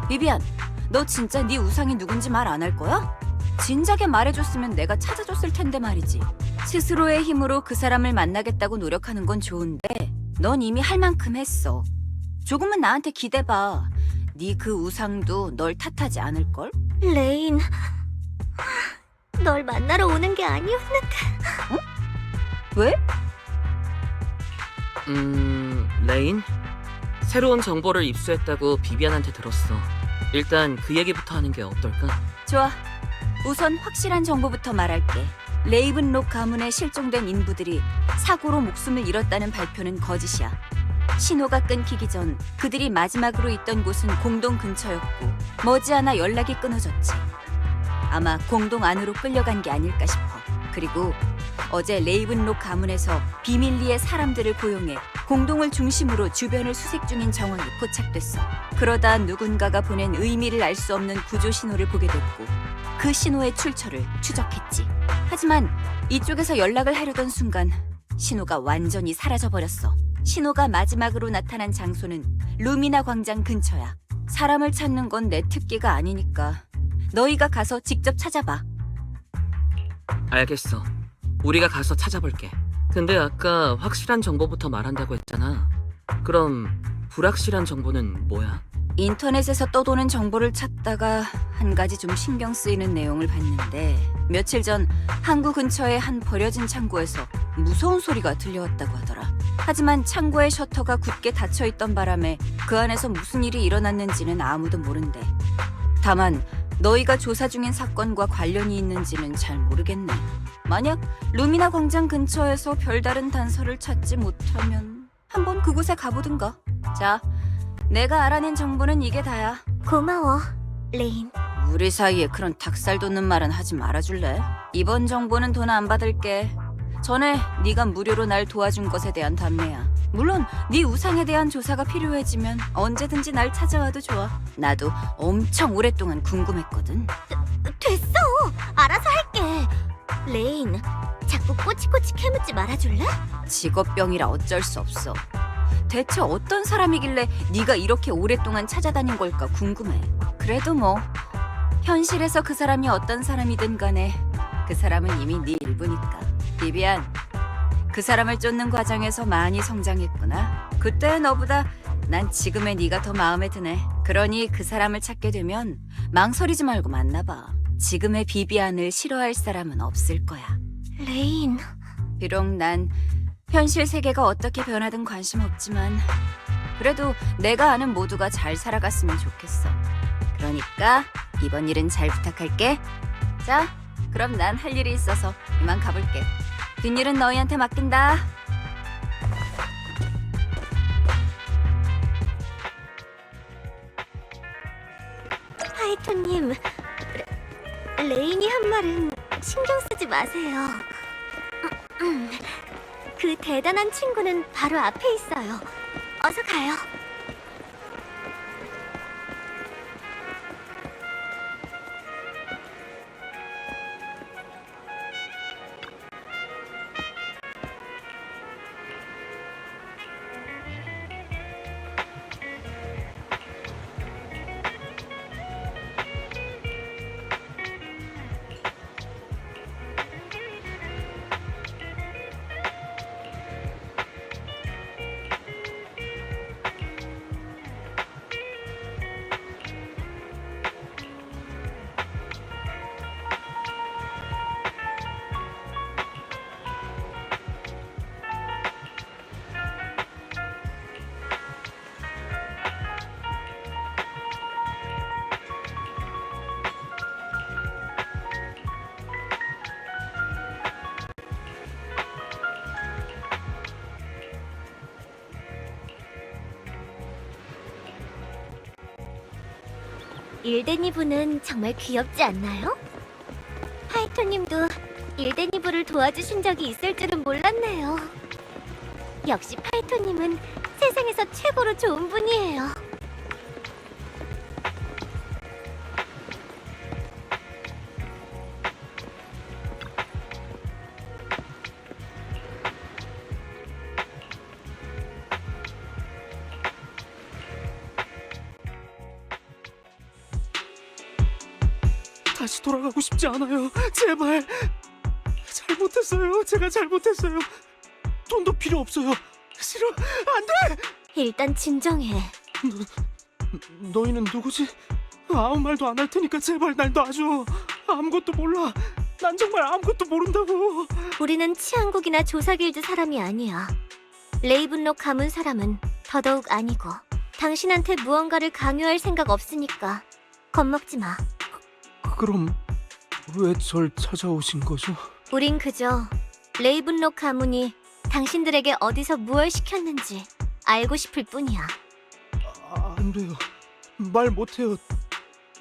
비비안, 너 진짜 네 우상이 누군지 말 안 할 거야? 진작에 말해줬으면 내가 찾아줬을 텐데 말이지. 스스로의 힘으로 그 사람을 만나겠다고 노력하는 건 좋은데 넌 이미 할 만큼 했어. 조금은 나한테 기대봐. 네 그 우상도 널 탓하지 않을걸? 레인, 널 만나러 오는 게 아니었는데. 왜? 레인? 새로운 정보를 입수했다고 비비안한테 들었어. 일단 그 얘기부터 하는 게 어떨까? 좋아. 우선 확실한 정보부터 말할게. 레이븐록 가문에 실종된 인부들이 사고로 목숨을 잃었다는 발표는 거짓이야. 신호가 끊기기 전 그들이 마지막으로 있던 곳은 공동 근처였고 머지않아 연락이 끊어졌지. 아마 공동 안으로 끌려간 게 아닐까 싶어. 그리고 어제 레이븐록 가문에서 비밀리에 사람들을 고용해 공동을 중심으로 주변을 수색 중인 정황이 포착됐어. 그러다 누군가가 보낸 의미를 알 수 없는 구조 신호를 보게 됐고 그 신호의 출처를 추적했지. 하지만 이쪽에서 연락을 하려던 순간 신호가 완전히 사라져버렸어. 신호가 마지막으로 나타난 장소는 루미나 광장 근처야. 사람을 찾는 건 내 특기가 아니니까 너희가 가서 직접 찾아봐. 알겠어. 우리가 가서 찾아볼게. 근데 아까 확실한 정보부터 말한다고 했잖아. 그럼 불확실한 정보는 뭐야? 인터넷에서 떠도는 정보를 찾다가 한 가지 좀 신경 쓰이는 내용을 봤는데 며칠 전 항구 근처의 한 버려진 창고에서 무서운 소리가 들려왔다고 하더라. 하지만 창고의 셔터가 굳게 닫혀있던 바람에 그 안에서 무슨 일이 일어났는지는 아무도 모른대. 다만 너희가 조사 중인 사건과 관련이 있는지는 잘 모르겠네. 만약 루미나 광장 근처에서 별다른 단서를 찾지 못하면 한번 그곳에 가보든가. 자, 내가 알아낸 정보는 이게 다야. 고마워, 레인. 우리 사이에 그런 닭살 돋는 말은 하지 말아줄래? 이번 정보는 돈 안 받을게. 전에 네가 무료로 날 도와준 것에 대한 답례야. 물론 네 우상에 대한 조사가 필요해지면 언제든지 날 찾아와도 좋아. 나도 엄청 오랫동안 궁금했거든. 됐어, 알아서 할게. 레인, 자꾸 꼬치꼬치 캐묻지 말아줄래? 직업병이라 어쩔 수 없어. 대체 어떤 사람이길래 네가 이렇게 오랫동안 찾아다닌 걸까 궁금해. 그래도 뭐 현실에서 그 사람이 어떤 사람이든 간에 그 사람은 이미 네 일부니까. 비비안, 그 사람을 쫓는 과정에서 많이 성장했구나. 그때의 너보다 난 지금의 네가 더 마음에 드네. 그러니 그 사람을 찾게 되면 망설이지 말고 만나봐. 지금의 비비안을 싫어할 사람은 없을 거야. 레인, 비록 난 현실 세계가 어떻게 변하든 관심 없지만 그래도 내가 아는 모두가 잘 살아갔으면 좋겠어. 그러니까 이번 일은 잘 부탁할게. 자, 그럼 난 할 일이 있어서 이만 가볼게. 뒷일은 너희한테 맡긴다. 파이톤님, 레인이 한 말은 신경 쓰지 마세요. 그 대단한 친구는 바로 앞에 있어요. 어서 가요. 일데니브는 정말 귀엽지 않나요? 파이토님도 일데니브를 도와주신 적이 있을 줄은 몰랐네요. 역시 파이토님은 세상에서 최고로 좋은 분이에요. 다시 돌아가고 싶지 않아요. 제발. 잘못했어요. 제가 잘못했어요. 돈도 필요 없어요. 싫어. 안 돼. 일단 진정해. 너희는 누구지? 아무 말도 안 할 테니까 제발 날 놔줘. 아무것도 몰라. 난 정말 아무것도 모른다고. 우리는 치안국이나 조사길드 사람이 아니야. 레이븐록 가문 사람은 더더욱 아니고 당신한테 무언가를 강요할 생각 없으니까 겁먹지 마. 그럼 왜 절 찾아오신 거죠? 우린 그저 레이븐록 가문이 당신들에게 어디서 무얼 시켰는지 알고 싶을 뿐이야. 안 돼요. 말 못해요.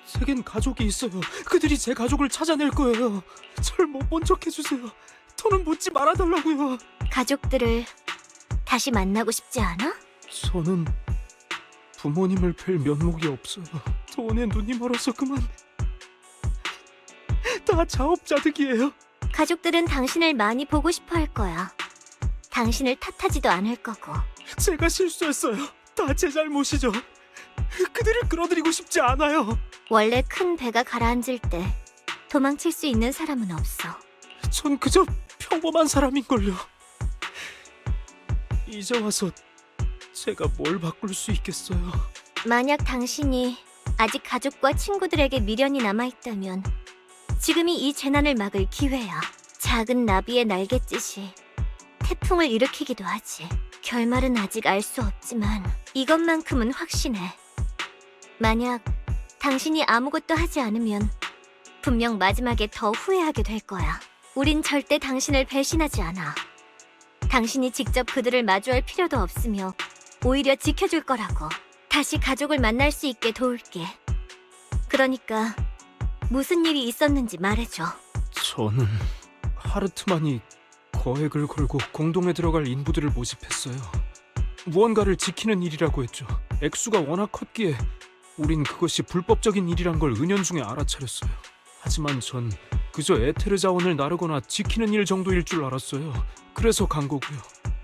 제겐 가족이 있어요. 그들이 제 가족을 찾아낼 거예요. 절 못 본 척 해주세요. 더는 묻지 말아달라고요. 가족들을 다시 만나고 싶지 않아? 저는 부모님을 뵐 면목이 없어요. 돈에 눈이 멀어서 그만. 다 자업자득이에요. 가족들은 당신을 많이 보고 싶어 할 거야. 당신을 탓하지도 않을 거고. 제가 실수했어요. 다 제 잘못이죠. 그들을 끌어들이고 싶지 않아요. 원래 큰 배가 가라앉을 때 도망칠 수 있는 사람은 없어. 전 그저 평범한 사람인걸요. 이제 와서 제가 뭘 바꿀 수 있겠어요. 만약 당신이 아직 가족과 친구들에게 미련이 남아있다면 지금이 이 재난을 막을 기회야. 작은 나비의 날갯짓이 태풍을 일으키기도 하지. 결말은 아직 알 수 없지만 이것만큼은 확신해. 만약 당신이 아무것도 하지 않으면 분명 마지막에 더 후회하게 될 거야. 우린 절대 당신을 배신하지 않아. 당신이 직접 그들을 마주할 필요도 없으며 오히려 지켜줄 거라고. 다시 가족을 만날 수 있게 도울게. 그러니까 무슨 일이 있었는지 말해줘. 저는 하르트만이 거액을 걸고 공동에 들어갈 인부들을 모집했어요. 무언가를 지키는 일이라고 했죠. 액수가 워낙 컸기에 우린 그것이 불법적인 일이란 걸 은연중에 알아차렸어요. 하지만 전 그저 에테르 자원을 나르거나 지키는 일 정도일 줄 알았어요. 그래서 간 거고요.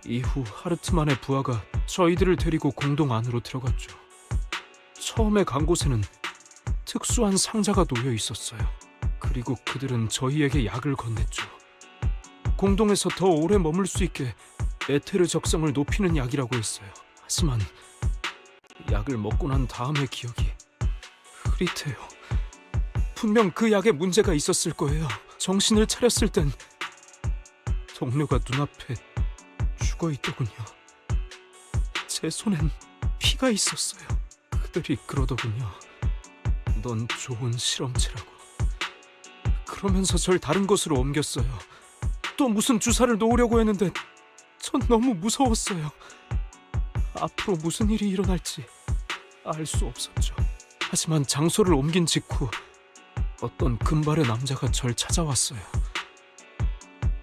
이후 하르트만의 부하가 저희들을 데리고 공동 안으로 들어갔죠. 처음에 간 곳에는 특수한 상자가 놓여 있었어요. 그리고 그들은 저희에게 약을 건넸죠. 공동에서 더 오래 머물 수 있게 에테르 적성을 높이는 약이라고 했어요. 하지만 약을 먹고 난 다음의 기억이 흐릿해요. 분명 그 약에 문제가 있었을 거예요. 정신을 차렸을 땐 동료가 눈앞에 죽어있더군요. 제 손엔 피가 있었어요. 그들이 그러더군요. 넌 좋은 실험체라고. 그러면서 절 다른 곳으로 옮겼어요. 또 무슨 주사를 놓으려고 했는데 전 너무 무서웠어요. 앞으로 무슨 일이 일어날지 알 수 없었죠. 하지만 장소를 옮긴 직후 어떤 금발의 남자가 절 찾아왔어요.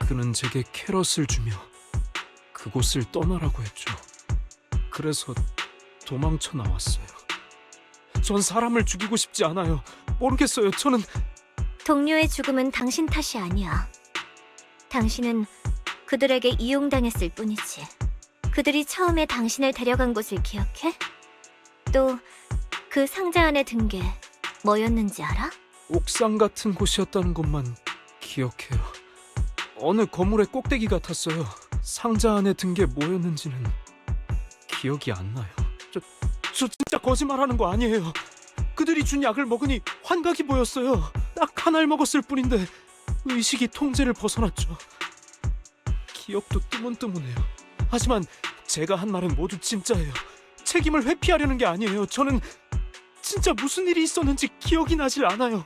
그는 제게 캐럿을 주며 그곳을 떠나라고 했죠. 그래서 도망쳐 나왔어요. 전 사람을 죽이고 싶지 않아요. 모르겠어요. 저는 동료의 죽음은 당신 탓이 아니야. 당신은 그들에게 이용당했을 뿐이지. 그들이 처음에 당신을 데려간 곳을 기억해? 또 그 상자 안에 든 게 뭐였는지 알아? 옥상 같은 곳이었다는 것만 기억해요. 어느 건물의 꼭대기 같았어요. 상자 안에 든 게 뭐였는지는 기억이 안 나요. 저 진짜 거짓말하는 거 아니에요. 그들이 준 약을 먹으니 환각이 보였어요. 딱 하나를 먹었을 뿐인데 의식이 통제를 벗어났죠. 기억도 뜨문뜨문해요. 하지만 제가 한 말은 모두 진짜예요. 책임을 회피하려는 게 아니에요. 저는 진짜 무슨 일이 있었는지 기억이 나질 않아요.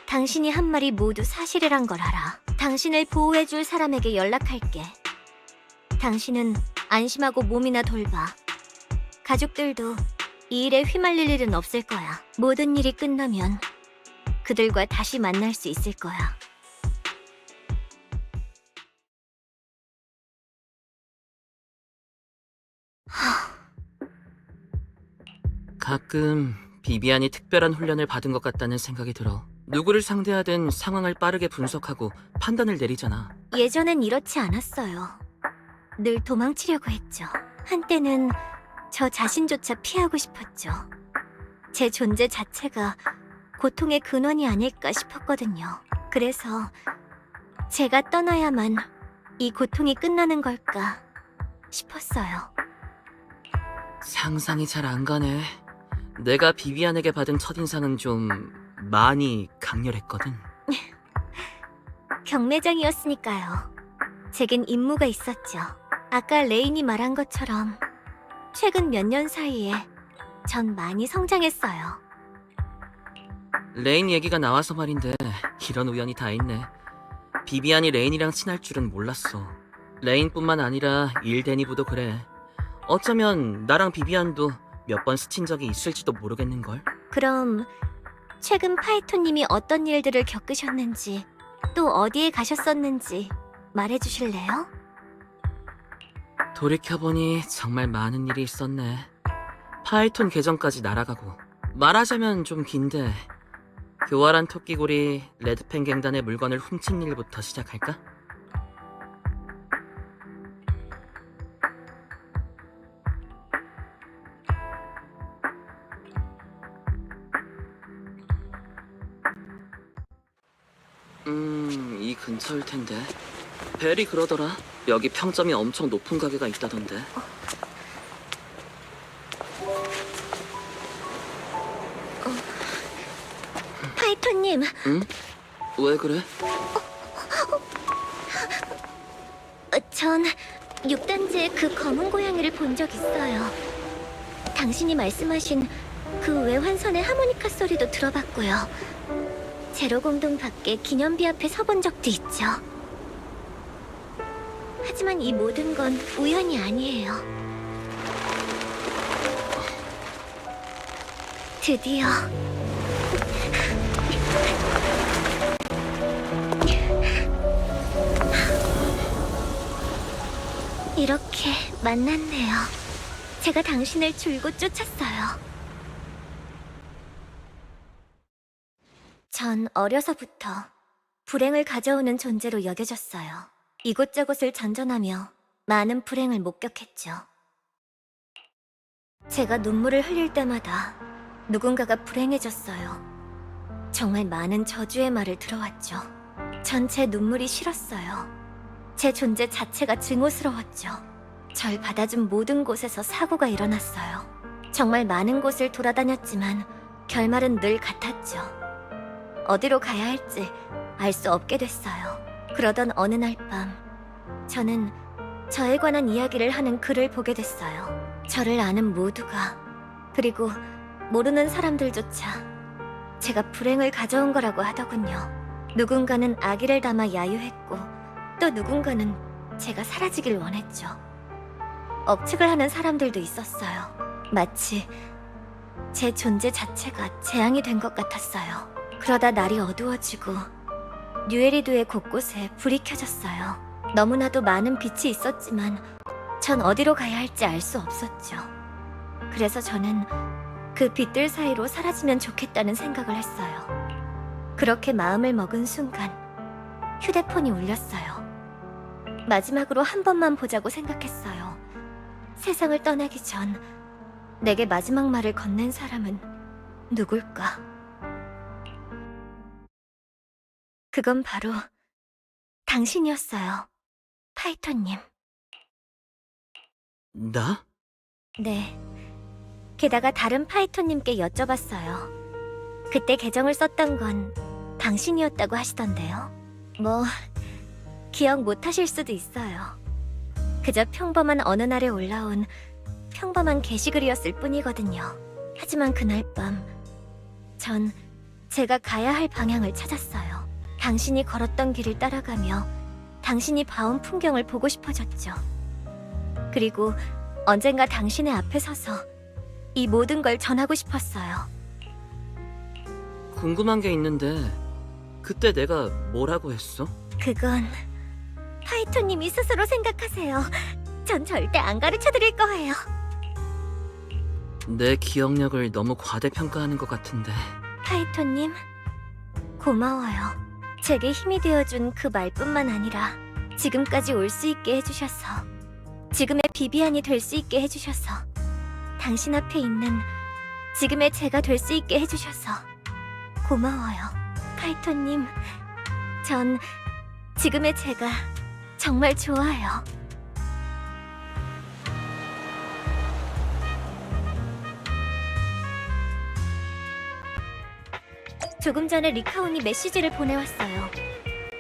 당신이 한 말이 모두 사실이란 걸 알아. 당신을 보호해줄 사람에게 연락할게. 당신은 안심하고 몸이나 돌봐. 가족들도 이 일에 휘말릴 일은 없을 거야. 모든 일이 끝나면 그들과 다시 만날 수 있을 거야. 가끔 비비안이 특별한 훈련을 받은 것 같다는 생각이 들어. 누구를 상대하든 상황을 빠르게 분석하고 판단을 내리잖아. 예전엔 이렇지 않았어요. 늘 도망치려고 했죠. 한때는 저 자신조차 피하고 싶었죠. 제 존재 자체가 고통의 근원이 아닐까 싶었거든요. 그래서 제가 떠나야만 이 고통이 끝나는 걸까 싶었어요. 상상이 잘 안 가네. 내가 비비안에게 받은 첫인상은 좀 많이 강렬했거든. 경매장이었으니까요. 제겐 임무가 있었죠. 아까 레인이 말한 것처럼 최근 몇 년 사이에 전 많이 성장했어요. 레인 얘기가 나와서 말인데 이런 우연이 다 있네. 비비안이 레인이랑 친할 줄은 몰랐어. 레인뿐만 아니라 일데니브도 그래. 어쩌면 나랑 비비안도 몇 번 스친 적이 있을지도 모르겠는걸. 그럼 최근 파이토님이 어떤 일들을 겪으셨는지 또 어디에 가셨었는지 말해주실래요? 돌이켜보니 정말 많은 일이 있었네. 파이톤 계정까지 날아가고. 말하자면 좀 긴데 교활한 토끼굴이 레드펜 갱단의 물건을 훔친 일부터 시작할까? 이 근처일 텐데. 벨이 그러더라. 여기 평점이 엄청 높은 가게가 있다던데. 파이토님, 응? 왜 그래? 전 6단지의 그 검은 고양이를 본 적 있어요. 당신이 말씀하신 그 외환선의 하모니카 소리도 들어봤고요. 제로공동 밖에 기념비 앞에 서본 적도 있죠. 하지만 이 모든 건 우연이 아니에요. 드디어 이렇게 만났네요. 제가 당신을 줄곧 쫓았어요. 전 어려서부터 불행을 가져오는 존재로 여겨졌어요. 이곳저곳을 전전하며 많은 불행을 목격했죠. 제가 눈물을 흘릴 때마다 누군가가 불행해졌어요. 정말 많은 저주의 말을 들어왔죠. 전 제 눈물이 싫었어요. 제 존재 자체가 증오스러웠죠. 절 받아준 모든 곳에서 사고가 일어났어요. 정말 많은 곳을 돌아다녔지만 결말은 늘 같았죠. 어디로 가야 할지 알 수 없게 됐어요. 그러던 어느 날 밤, 저는 저에 관한 이야기를 하는 글을 보게 됐어요. 저를 아는 모두가, 그리고 모르는 사람들조차 제가 불행을 가져온 거라고 하더군요. 누군가는 아기를 담아 야유했고 또 누군가는 제가 사라지길 원했죠. 억측을 하는 사람들도 있었어요. 마치 제 존재 자체가 재앙이 된 것 같았어요. 그러다 날이 어두워지고 뉴에리도의 곳곳에 불이 켜졌어요. 너무나도 많은 빛이 있었지만 전 어디로 가야 할지 알 수 없었죠. 그래서 저는 그 빛들 사이로 사라지면 좋겠다는 생각을 했어요. 그렇게 마음을 먹은 순간 휴대폰이 울렸어요. 마지막으로 한 번만 보자고 생각했어요. 세상을 떠나기 전 내게 마지막 말을 건넨 사람은 누굴까? 그건 바로 당신이었어요, 파이터님. 나? 네. 게다가 다른 파이터님께 여쭤봤어요. 그때 계정을 썼던 건 당신이었다고 하시던데요. 뭐, 기억 못 하실 수도 있어요. 그저 평범한 어느 날에 올라온 평범한 게시글이었을 뿐이거든요. 하지만 그날 밤, 전 제가 가야 할 방향을 찾았어요. 당신이 걸었던 길을 따라가며 당신이 봐온 풍경을 보고 싶어졌죠. 그리고 언젠가 당신의 앞에 서서 이 모든 걸 전하고 싶었어요. 궁금한 게 있는데 그때 내가 뭐라고 했어? 그건 파이토님이 스스로 생각하세요. 전 절대 안 가르쳐 드릴 거예요. 내 기억력을 너무 과대평가하는 것 같은데. 파이토님, 고마워요. 제게 힘이 되어준 그 말뿐만 아니라 지금까지 올 수 있게 해주셔서, 지금의 비비안이 될 수 있게 해주셔서, 당신 앞에 있는 지금의 제가 될 수 있게 해주셔서 고마워요. 파이토님, 전 지금의 제가 정말 좋아요. 조금 전에 리카온이 메시지를 보내왔어요.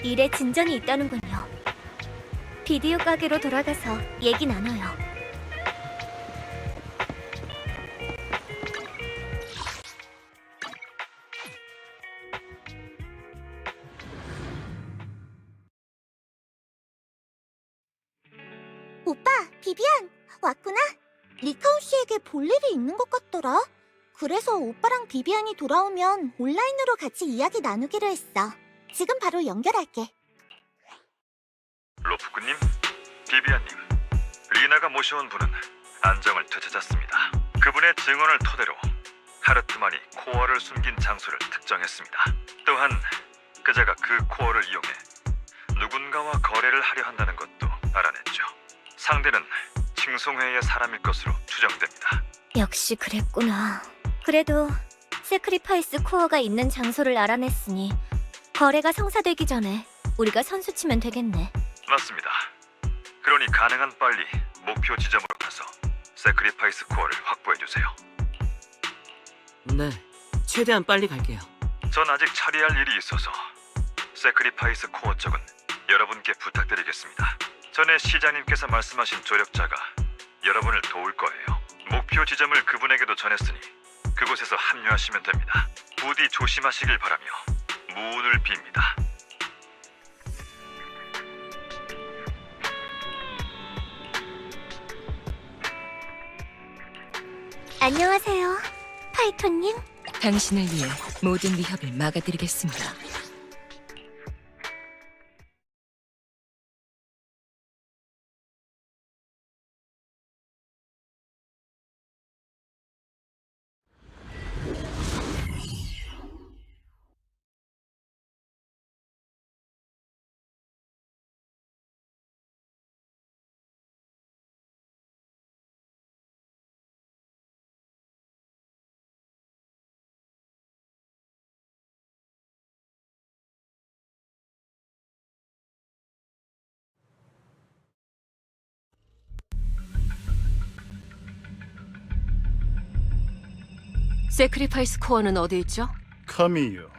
일에 진전이 있다는군요. 비디오 가게로 돌아가서 얘기 나눠요. 오빠, 비비안, 왔구나? 리카온 씨에게 볼 일이 있는 것 같더라. 그래서 오빠랑 비비안이 돌아오면 온라인으로 같이 이야기 나누기로 했어. 지금 바로 연결할게. 로프꾼님, 비비안님, 리나가 모셔온 분은 안정을 되찾았습니다. 그분의 증언을 토대로 하르트만이 코어를 숨긴 장소를 특정했습니다. 또한 그자가 그 코어를 이용해 누군가와 거래를 하려 한다는 것도 알아냈죠. 상대는 칭송회의 사람일 것으로 추정됩니다. 역시 그랬구나. 그래도 세크리파이스 코어가 있는 장소를 알아냈으니 거래가 성사되기 전에 우리가 선수 치면 되겠네. 맞습니다. 그러니 가능한 빨리 목표 지점으로 가서 세크리파이스 코어를 확보해주세요. 네, 최대한 빨리 갈게요. 전 아직 처리할 일이 있어서 세크리파이스 코어 쪽은 여러분께 부탁드리겠습니다. 전에 시장님께서 말씀하신 조력자가 여러분을 도울 거예요. 목표 지점을 그분에게도 전했으니 그곳에서 합류하시면 됩니다. 부디 조심하시길 바라며 무운을 빕니다. 안녕하세요, 파이토님. 당신을 위해 모든 위협을 막아드리겠습니다. 세크리파이스 코어는 어디 있죠? 카미요.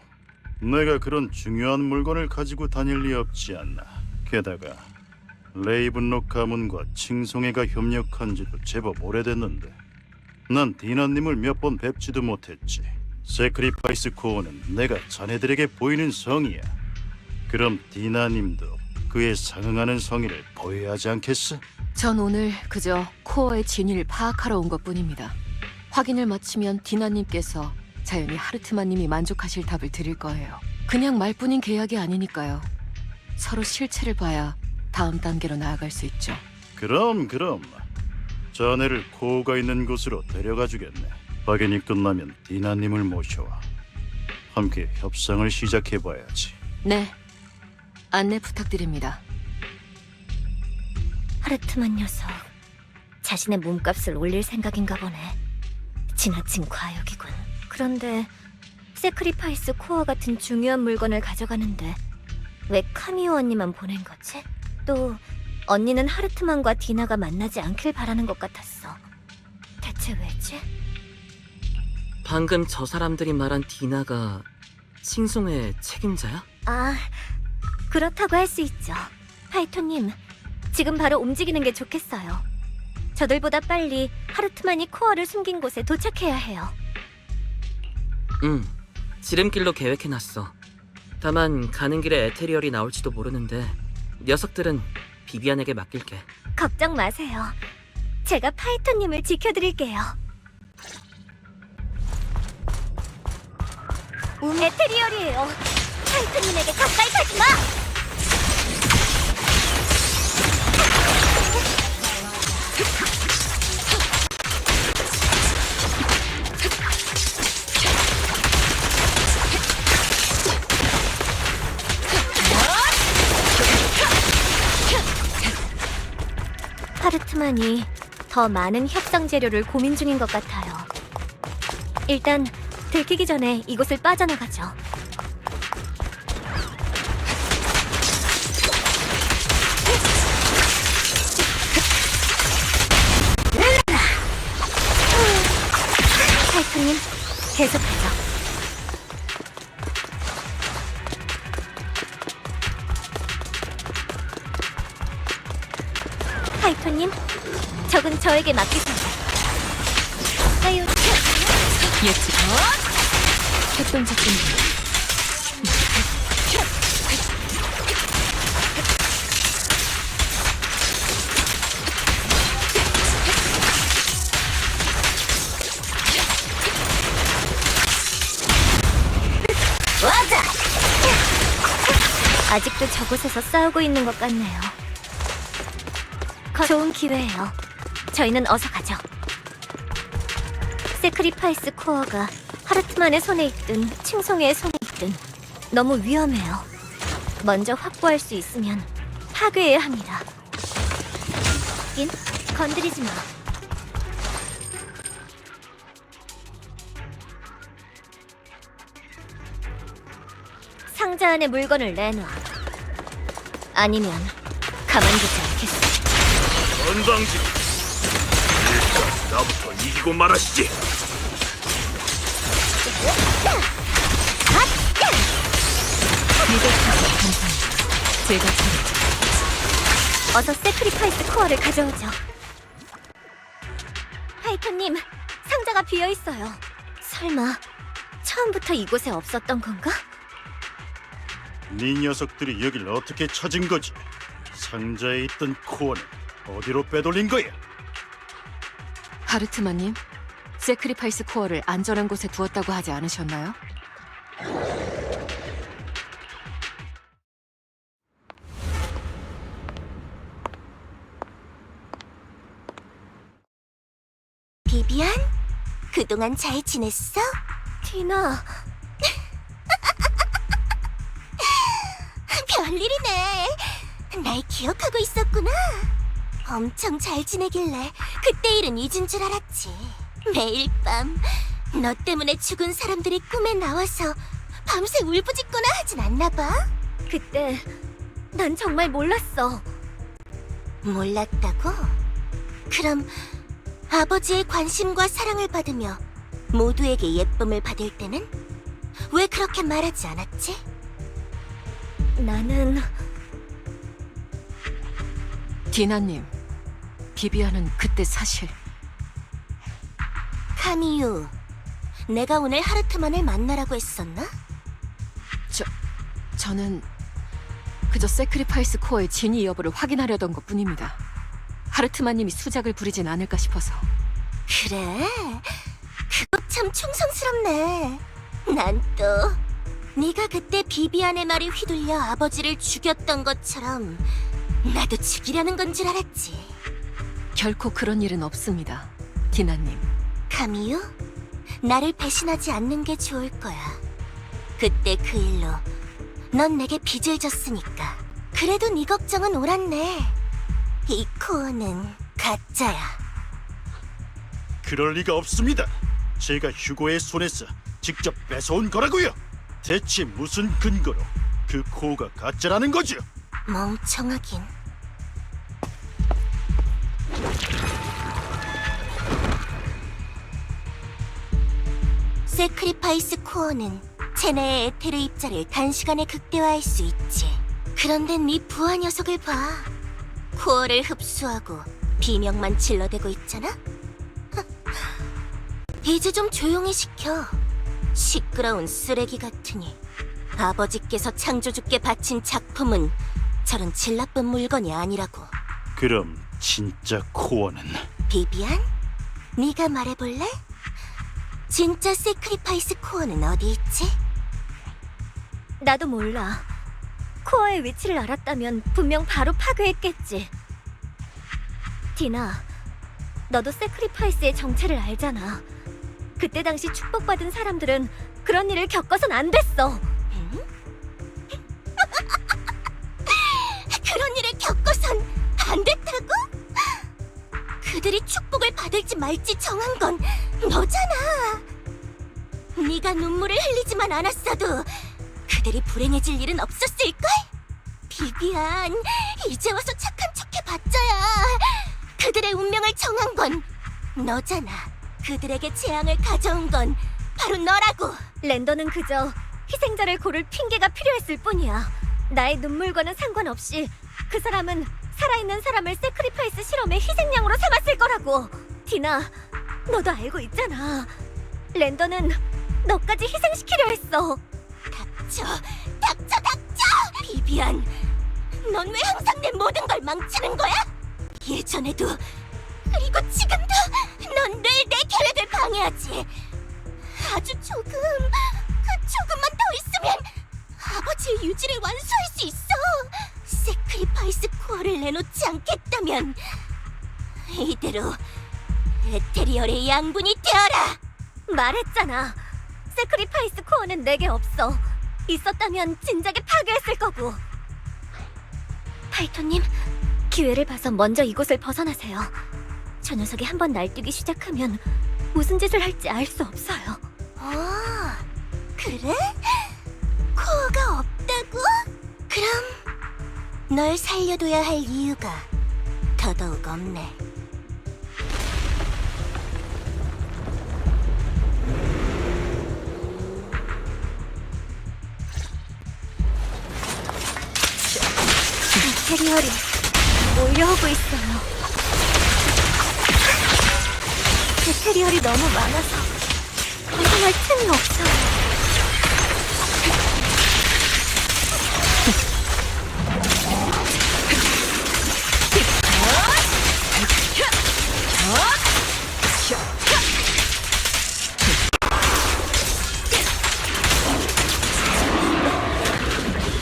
내가 그런 중요한 물건을 가지고 다닐 리 없지 않나. 게다가 레이븐록 가문과 칭송회가 협력한 지도 제법 오래됐는데 난 디나님을 몇 번 뵙지도 못했지. 세크리파이스 코어는 내가 자네들에게 보이는 성이야. 그럼 디나님도 그에 상응하는 성의를 보여야 하지 않겠어? 전 오늘 그저 코어의 진위를 파악하러 온 것뿐입니다. 확인을 마치면 디나님께서 자연히 하르트만님이 만족하실 답을 드릴 거예요. 그냥 말뿐인 계약이 아니니까요. 서로 실체를 봐야 다음 단계로 나아갈 수 있죠. 그럼 자네를 코어가 있는 곳으로 데려가 주겠네. 확인이 끝나면 디나님을 모셔와 함께 협상을 시작해봐야지. 네, 안내 부탁드립니다. 하르트만 녀석, 자신의 몸값을 올릴 생각인가 보네. 지나친 과욕이군. 그런데 세크리파이스 코어 같은 중요한 물건을 가져가는데 왜 카미오 언니만 보낸 거지? 또 언니는 하르트만과 디나가 만나지 않길 바라는 것 같았어. 대체 왜지? 방금 저 사람들이 말한 디나가 칭송회 책임자야? 아, 그렇다고 할 수 있죠. 파이토님, 지금 바로 움직이는 게 좋겠어요. 저들보다 빨리 하르트만이 코어를 숨긴 곳에 도착해야 해요. 지름길로 계획해놨어. 다만 가는 길에 에테리얼이 나올지도 모르는데 녀석들은 비비안에게 맡길게. 걱정 마세요. 제가 파이토님을 지켜드릴게요. 에테리얼이에요. 타이트님에게 가까이 가지 마! 하르트만이 더 많은 협상 재료를 고민 중인 것 같아요. 일단 들키기 전에 이곳을 빠져나가죠. 타이트님, 계속하죠. 타이토님, 적은 저에게 맡기세요. 아유, 예측. 협동적 준비. 와자! 아직도 저곳에서 싸우고 있는 것 같네요. 좋은 기회예요. 저희는 어서 가죠. 세크리파이스 코어가 하르트만의 손에 있든 칭송의 손에 있든 너무 위험해요. 먼저 확보할 수 있으면 파괴해야 합니다. 인 건드리지 마. 상자 안에 물건을 내놔. 아니면 가만두지 않겠어. 건방지. 일단 나부터 이기고 말하시지. 믿어주셔서 감사합니다. 제가 차례죠. 어서 세크리파이스 코어를 가져오죠. 하이토님, 상자가 비어 있어요. 설마 처음부터 이곳에 없었던 건가? 네 녀석들이 여길 어떻게 찾은 거지? 상자에 있던 코어는 어디로 빼돌린 거야? 하르트만님, 세크리파이스 코어를 안전한 곳에 두었다고 하지 않으셨나요? 비비안? 그동안 잘 지냈어? 티나, 별일이네. 날 기억하고 있었구나. 엄청 잘 지내길래 그때 일은 잊은 줄 알았지. 매일 밤 너 때문에 죽은 사람들이 꿈에 나와서 밤새 울부짖거나 하진 않나 봐. 그때 난 정말 몰랐어. 몰랐다고? 그럼 아버지의 관심과 사랑을 받으며 모두에게 예쁨을 받을 때는 왜 그렇게 말하지 않았지? 나는 디나님, 비비안은 그때 사실 카미유, 내가 오늘 하르트만을 만나라고 했었나? 저는 그저 세크리파이스 코어의 진위 여부를 확인하려던 것뿐입니다. 하르트만님이 수작을 부리진 않을까 싶어서. 그래? 그거 참 충성스럽네. 난 또 네가 그때 비비안의 말에 휘둘려 아버지를 죽였던 것처럼 나도 죽이려는 건 줄 알았지. 결코 그런 일은 없습니다, 디나님. 카미유, 나를 배신하지 않는 게 좋을 거야. 그때 그 일로 넌 내게 빚을 졌으니까. 그래도 네 걱정은 옳았네. 이 코어는 가짜야. 그럴 리가 없습니다. 제가 휴고의 손에서 직접 뺏어온 거라고요. 대체 무슨 근거로 그 코어가 가짜라는 거죠? 멍청하긴. 세크리파이스 코어는 체내의 에테르 입자를 단시간에 극대화할 수 있지. 그런데 네 부하 녀석을 봐. 코어를 흡수하고 비명만 질러대고 있잖아? 이제 좀 조용히 시켜. 시끄러운 쓰레기 같으니. 아버지께서 창조주께 바친 작품은 저런 질 나쁜 물건이 아니라고. 그럼 진짜 코어는 비비안? 네가 말해볼래? 진짜 세크리파이스 코어는 어디 있지? 나도 몰라. 코어의 위치를 알았다면 분명 바로 파괴했겠지. 디나, 너도 세크리파이스의 정체를 알잖아. 그때 당시 축복받은 사람들은 그런 일을 겪어선 안 됐어. 그런 일을 겪어선 안 됐다고? 그들이 축복을 받을지 말지 정한 건 너잖아. 네가 눈물을 흘리지만 않았어도 그들이 불행해질 일은 없었을걸? 비비안, 이제 와서 착한 척해봤자야. 그들의 운명을 정한 건 너잖아. 그들에게 재앙을 가져온 건 바로 너라고. 랜더는 그저 희생자를 고를 핑계가 필요했을 뿐이야. 나의 눈물과는 상관없이 그 사람은 살아있는 사람을 세크리파이스 실험의 희생양으로 삼았을 거라고. 디나, 너도 알고 있잖아. 랜더는 너까지 희생시키려 했어. 닥쳐! 비비안, 넌 왜 항상 내 모든 걸 망치는 거야? 예전에도 그리고 지금도 넌 늘 내 계획을 방해하지. 아주 조금만 더 있으면 아버지의 유지를 완수할 수 있어. 세크리파이스 코어를 내놓지 않겠다면 이대로 에테리얼의 양분이 되어라. 말했잖아. 세크리파이스 코어는 내게 없어. 있었다면 진작에 파괴했을 거고. 파이토님, 기회를 봐서 먼저 이곳을 벗어나세요. 저 녀석이 한번 날뛰기 시작하면 무슨 짓을 할지 알 수 없어요. 그래? 코어가 없다고? 그럼 널 살려둬야 할 이유가 더더욱 없네. 에테리얼이 몰려오고 있어요. 에테리얼이 너무 많아서 벗어날 틈이 없어요.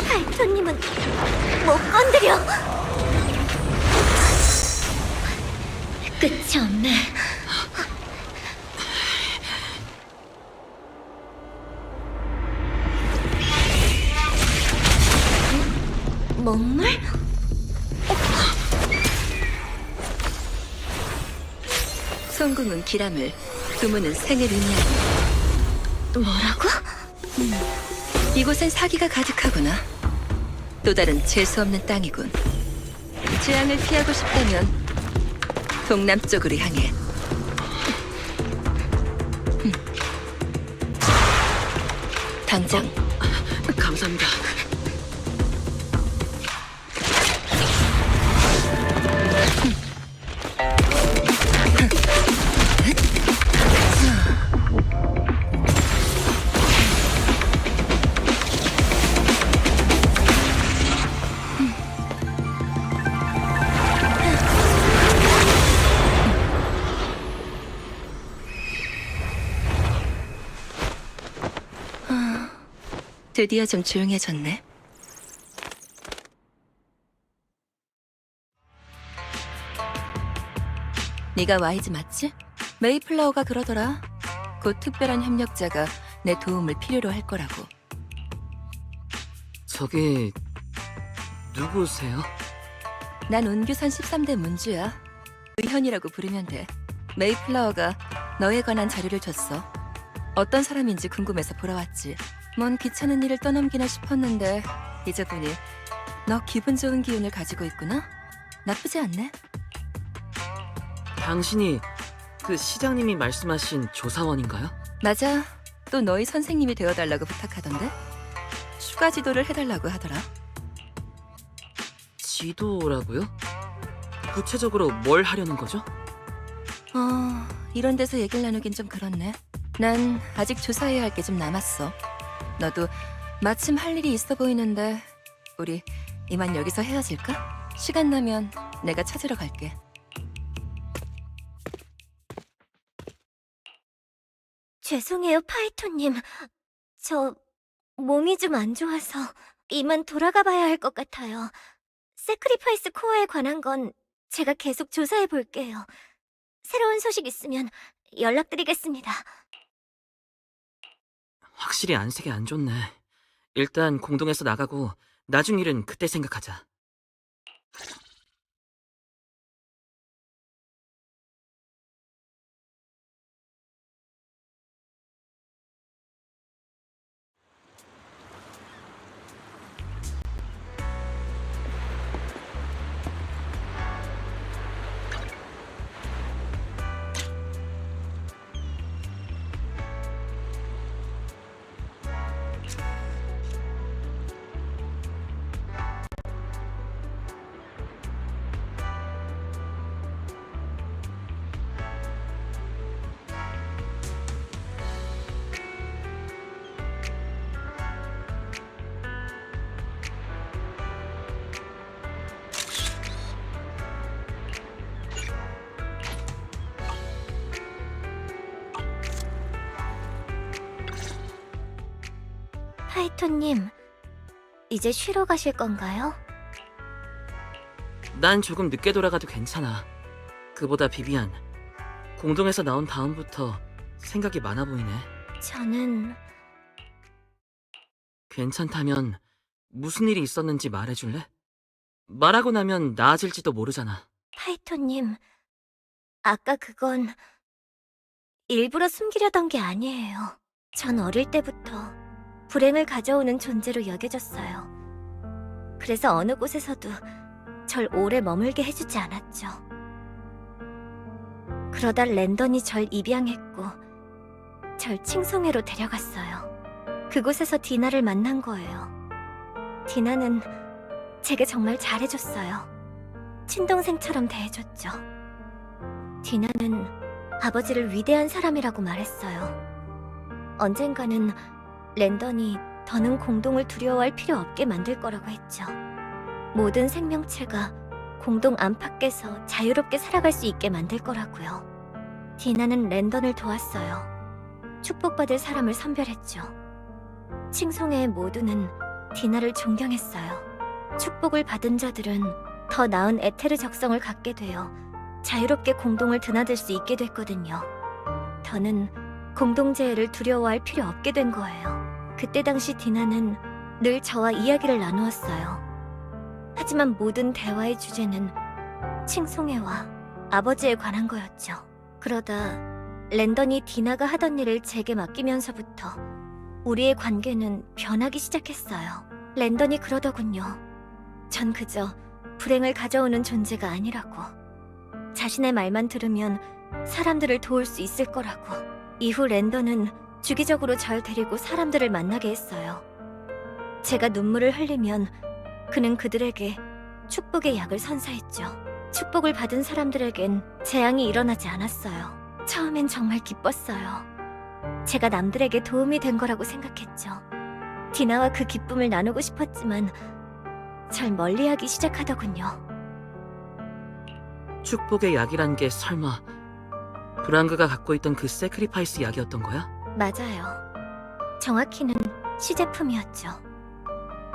파이토님은 못 건드려. 끝이 없네. 먹물? 송궁은 기람을, 두문은 생을 의미하니. 뭐라고? 이곳엔 사기가 가득하구나. 또 다른 재수없는 땅이군. 재앙을 피하고 싶다면 동남쪽으로 향해. 당장. 감사합니다. 드디어 좀 조용해졌네. 네가 와이즈 맞지? 메이플라워가 그러더라. 곧 특별한 협력자가 내 도움을 필요로 할 거라고. 저기 누구세요? 난 운규선 13대 문주야. 의현이라고 부르면 돼. 메이플라워가 너에 관한 자료를 줬어. 어떤 사람인지 궁금해서 보러 왔지. 뭔 귀찮은 일을 떠넘기나 싶었는데 이제 보니 너 기분 좋은 기운을 가지고 있구나? 나쁘지 않네. 당신이 그 시장님이 말씀하신 조사원인가요? 맞아. 또 너희 선생님이 되어달라고 부탁하던데? 추가 지도를 해달라고 하더라. 지도라고요? 구체적으로 뭘 하려는 거죠? 이런 데서 얘기를 나누긴 좀 그렇네. 난 아직 조사해야 할 게 좀 남았어. 너도 마침 할 일이 있어 보이는데 우리 이만 여기서 헤어질까? 시간 나면 내가 찾으러 갈게. 죄송해요, 파이토님. 저 몸이 좀 안 좋아서 이만 돌아가 봐야 할 것 같아요. 세크리파이스 코어에 관한 건 제가 계속 조사해 볼게요. 새로운 소식 있으면 연락드리겠습니다. 확실히 안색이 안 좋네. 일단 공동에서 나가고 나중 일은 그때 생각하자. 파이톤님, 이제 쉬러 가실 건가요? 난 조금 늦게 돌아가도 괜찮아. 그보다 비비안, 공동에서 나온 다음부터 생각이 많아 보이네. 저는 괜찮다면 무슨 일이 있었는지 말해줄래? 말하고 나면 나아질지도 모르잖아. 파이톤님, 아까 그건 일부러 숨기려던 게 아니에요. 전 어릴 때부터 불행을 가져오는 존재로 여겨졌어요. 그래서 어느 곳에서도 절 오래 머물게 해주지 않았죠. 그러다 랜던이 절 입양했고 절 칭송회로 데려갔어요. 그곳에서 디나를 만난 거예요. 디나는 제게 정말 잘해줬어요. 친동생처럼 대해줬죠. 디나는 아버지를 위대한 사람이라고 말했어요. 언젠가는 랜던이 더는 공동을 두려워할 필요 없게 만들 거라고 했죠. 모든 생명체가 공동 안팎에서 자유롭게 살아갈 수 있게 만들 거라고요. 디나는 랜던을 도왔어요. 축복받을 사람을 선별했죠. 칭송회의 모두는 디나를 존경했어요. 축복을 받은 자들은 더 나은 에테르 적성을 갖게 되어 자유롭게 공동을 드나들 수 있게 됐거든요. 더는 공동재해를 두려워할 필요 없게 된 거예요. 그때 당시 디나는 늘 저와 이야기를 나누었어요. 하지만 모든 대화의 주제는 칭송회와 아버지에 관한 거였죠. 그러다 랜던이 디나가 하던 일을 제게 맡기면서부터 우리의 관계는 변하기 시작했어요. 랜던이 그러더군요. 전 그저 불행을 가져오는 존재가 아니라고. 자신의 말만 들으면 사람들을 도울 수 있을 거라고. 이후 랜던은 주기적으로 절 데리고 사람들을 만나게 했어요. 제가 눈물을 흘리면 그는 그들에게 축복의 약을 선사했죠. 축복을 받은 사람들에겐 재앙이 일어나지 않았어요. 처음엔 정말 기뻤어요. 제가 남들에게 도움이 된 거라고 생각했죠. 디나와 그 기쁨을 나누고 싶었지만 절 멀리하기 시작하더군요. 축복의 약이란 게 설마 브랑그가 갖고 있던 그 세크리파이스 약이었던 거야? 맞아요. 정확히는 시제품이었죠.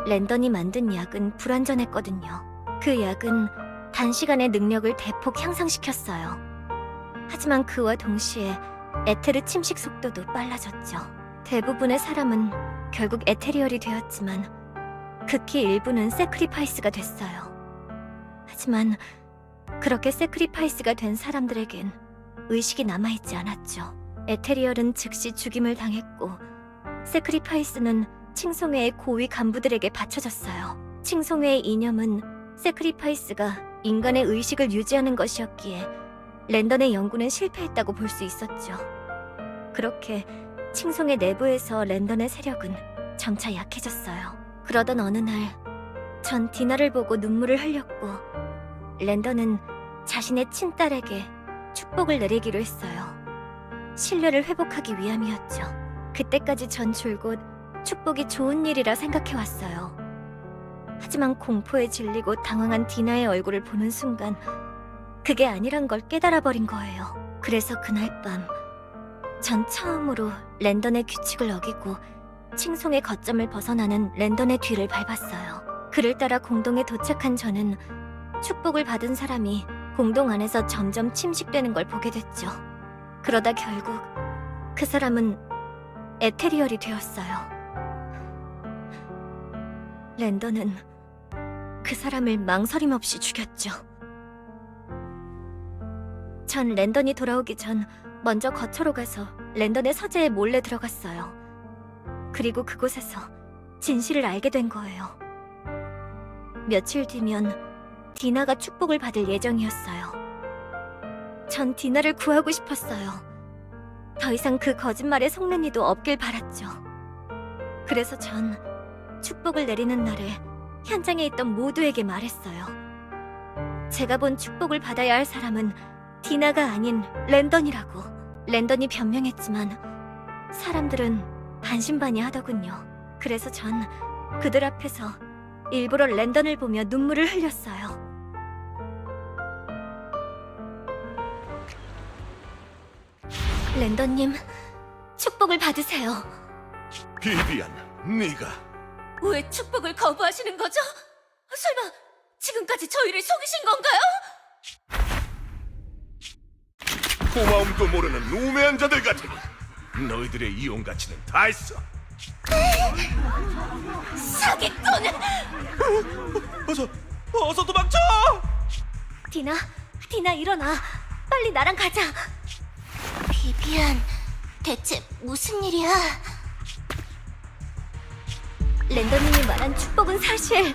랜던이 만든 약은 불완전했거든요. 그 약은 단시간에 능력을 대폭 향상시켰어요. 하지만 그와 동시에 에테르 침식 속도도 빨라졌죠. 대부분의 사람은 결국 에테리얼이 되었지만 극히 일부는 세크리파이스가 됐어요. 하지만 그렇게 세크리파이스가 된 사람들에겐 의식이 남아있지 않았죠. 에테리얼은 즉시 죽임을 당했고 세크리파이스는 칭송회의 고위 간부들에게 바쳐졌어요. 칭송회의 이념은 세크리파이스가 인간의 의식을 유지하는 것이었기에 랜던의 연구는 실패했다고 볼 수 있었죠. 그렇게 칭송회 내부에서 랜던의 세력은 점차 약해졌어요. 그러던 어느 날 전 디나를 보고 눈물을 흘렸고 랜던은 자신의 친딸에게 축복을 내리기로 했어요. 신뢰를 회복하기 위함이었죠. 그때까지 전 줄곧 축복이 좋은 일이라 생각해왔어요. 하지만 공포에 질리고 당황한 디나의 얼굴을 보는 순간 그게 아니란 걸 깨달아버린 거예요. 그래서 그날 밤 전 처음으로 랜던의 규칙을 어기고 칭송의 거점을 벗어나는 랜던의 뒤를 밟았어요. 그를 따라 공동에 도착한 저는 축복을 받은 사람이 공동 안에서 점점 침식되는 걸 보게 됐죠. 그러다 결국 그 사람은 에테리얼이 되었어요. 랜던은 그 사람을 망설임 없이 죽였죠. 전 랜던이 돌아오기 전 먼저 거처로 가서 랜던의 서재에 몰래 들어갔어요. 그리고 그곳에서 진실을 알게 된 거예요. 며칠 뒤면 디나가 축복을 받을 예정이었어요. 전 디나를 구하고 싶었어요. 더 이상 그 거짓말에 속는 이도 없길 바랐죠. 그래서 전 축복을 내리는 날에 현장에 있던 모두에게 말했어요. 제가 본 축복을 받아야 할 사람은 디나가 아닌 랜던이라고. 랜던이 변명했지만 사람들은 반신반의하더군요. 그래서 전 그들 앞에서 일부러 랜던을 보며 눈물을 흘렸어요. 랜던님, 축복을 받으세요. 비비안, 네가 왜 축복을 거부하시는 거죠? 설마 지금까지 저희를 속이신 건가요? 고마움도 모르는 우매한 자들 같으니 너희들의 이용 가치는 다 했어. 사기꾼! 어서 도망쳐! 디나 일어나. 빨리 나랑 가자. 비비안, 대체 무슨 일이야? 랜던님이 말한 축복은 사실.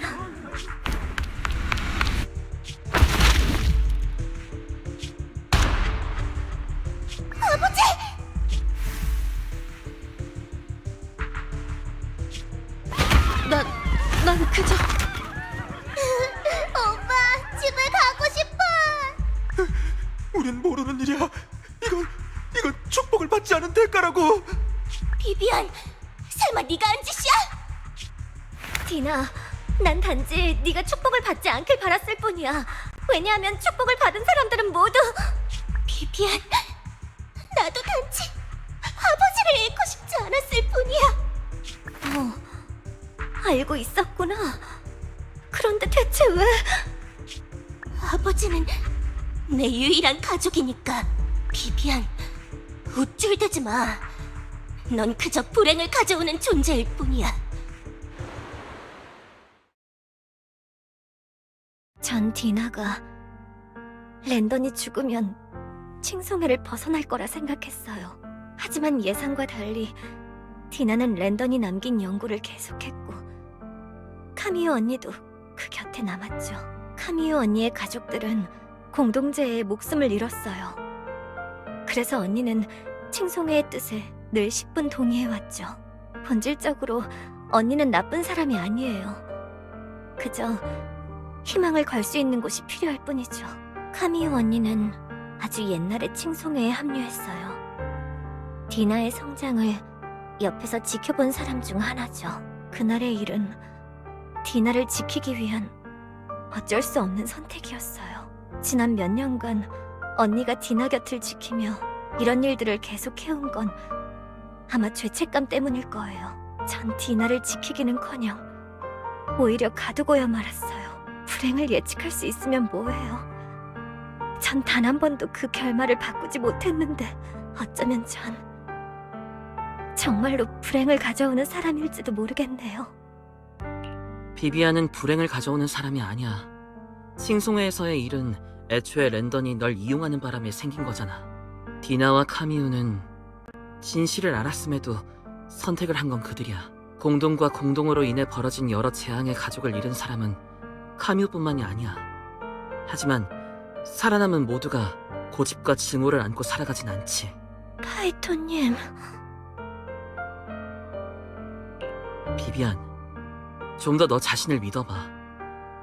난 그저 오빠, 집에 가고 싶어. 우린 모르는 일이야. 이건 축복을 받지 않은 대가라고. 비비안, 설마 네가 한 짓이야? 디나, 난 단지 네가 축복을 받지 않길 바랐을 뿐이야. 왜냐하면 축복을 받은 사람들은 모두 비비안, 나도 단지 아버지를 잃고 싶지 않았을 뿐이야. 알고 있었구나. 그런데 대체 왜? 아버지는 내 유일한 가족이니까. 비비안, 우쭐대지 마. 넌 그저 불행을 가져오는 존재일 뿐이야. 전 디나가 랜던이 죽으면 칭송회를 벗어날 거라 생각했어요. 하지만 예상과 달리 디나는 랜던이 남긴 연구를 계속했고 카미오 언니도 그 곁에 남았죠. 카미오 언니의 가족들은 공동체에 목숨을 잃었어요. 그래서 언니는 칭송회의 뜻에 늘 10분 동의해왔죠. 본질적으로 언니는 나쁜 사람이 아니에요. 그저 희망을 걸 수 있는 곳이 필요할 뿐이죠. 카미오 언니는 아주 옛날에 칭송회에 합류했어요. 디나의 성장을 옆에서 지켜본 사람 중 하나죠. 그날의 일은 디나를 지키기 위한 어쩔 수 없는 선택이었어요. 지난 몇 년간 언니가 디나 곁을 지키며 이런 일들을 계속 해온 건 아마 죄책감 때문일 거예요. 전 디나를 지키기는커녕 오히려 가두고야 말았어요. 불행을 예측할 수 있으면 뭐해요. 전 단 한 번도 그 결말을 바꾸지 못했는데 어쩌면 전 정말로 불행을 가져오는 사람일지도 모르겠네요. 비비안은 불행을 가져오는 사람이 아니야. 칭송회에서의 일은 애초에 랜던이 널 이용하는 바람에 생긴 거잖아. 디나와 카미우는 진실을 알았음에도 선택을 한 건 그들이야. 공동과 공동으로 인해 벌어진 여러 재앙의 가족을 잃은 사람은 카미우뿐만이 아니야. 하지만 살아남은 모두가 고집과 증오를 안고 살아가진 않지. 파이토님, 비비안, 좀 더 너 자신을 믿어봐.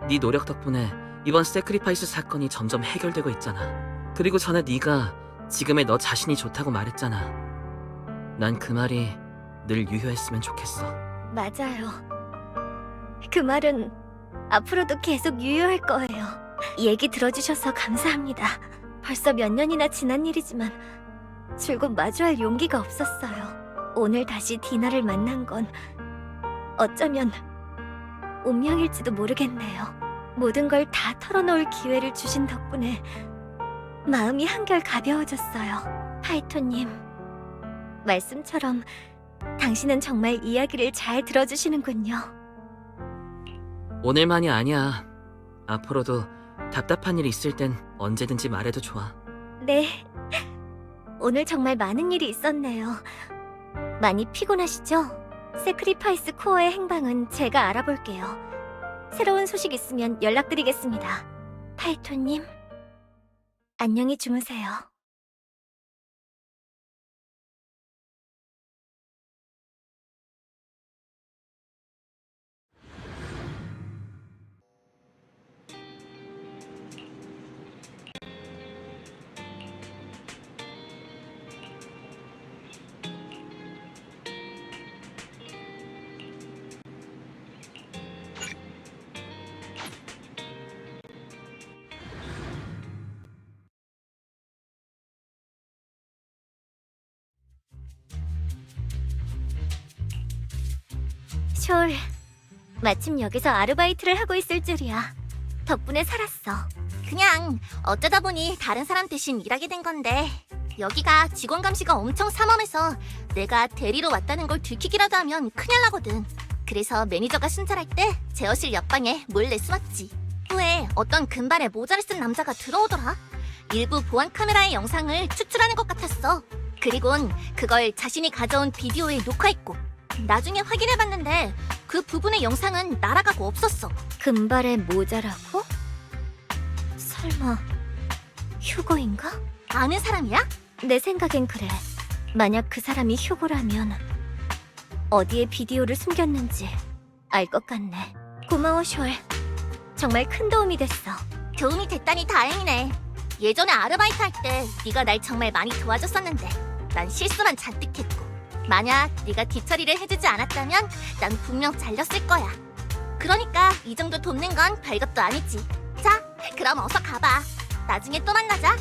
네 노력 덕분에 이번 세크리파이스 사건이 점점 해결되고 있잖아. 그리고 전에 네가 지금의 너 자신이 좋다고 말했잖아. 난 그 말이 늘 유효했으면 좋겠어. 맞아요. 그 말은 앞으로도 계속 유효할 거예요. 얘기 들어주셔서 감사합니다. 벌써 몇 년이나 지난 일이지만 줄곧 마주할 용기가 없었어요. 오늘 다시 디나를 만난 건 어쩌면 운명일지도 모르겠네요. 모든 걸 다 털어놓을 기회를 주신 덕분에 마음이 한결 가벼워졌어요. 파이토님, 말씀처럼 당신은 정말 이야기를 잘 들어주시는군요. 오늘만이 아니야. 앞으로도 답답한 일 있을 땐 언제든지 말해도 좋아. 네, 오늘 정말 많은 일이 있었네요. 많이 피곤하시죠? 세크리파이스 코어의 행방은 제가 알아볼게요. 새로운 소식 있으면 연락드리겠습니다. 파이토님, 안녕히 주무세요. 숄, 마침 여기서 아르바이트를 하고 있을 줄이야. 덕분에 살았어. 그냥 어쩌다 보니 다른 사람 대신 일하게 된 건데 여기가 직원 감시가 엄청 삼엄해서 내가 데리러 왔다는 걸 들키기라도 하면 큰일 나거든. 그래서 매니저가 순찰할 때 제어실 옆방에 몰래 숨었지. 후에 어떤 금발에 모자를 쓴 남자가 들어오더라. 일부 보안 카메라의 영상을 추출하는 것 같았어. 그리곤 그걸 자신이 가져온 비디오에 녹화했고 나중에 확인해봤는데 그 부분의 영상은 날아가고 없었어. 금발의 모자라고? 설마 휴고인가? 아는 사람이야? 내 생각엔 그래. 만약 그 사람이 휴고라면 어디에 비디오를 숨겼는지 알 것 같네. 고마워, 숄. 정말 큰 도움이 됐어. 도움이 됐다니 다행이네. 예전에 아르바이트 할 때 네가 날 정말 많이 도와줬었는데 난 실수만 잔뜩 했고 만약 네가 뒷처리를 해주지 않았다면 난 분명 잘렸을 거야. 그러니까 이 정도 돕는 건 별것도 아니지. 자, 그럼 어서 가봐. 나중에 또 만나자.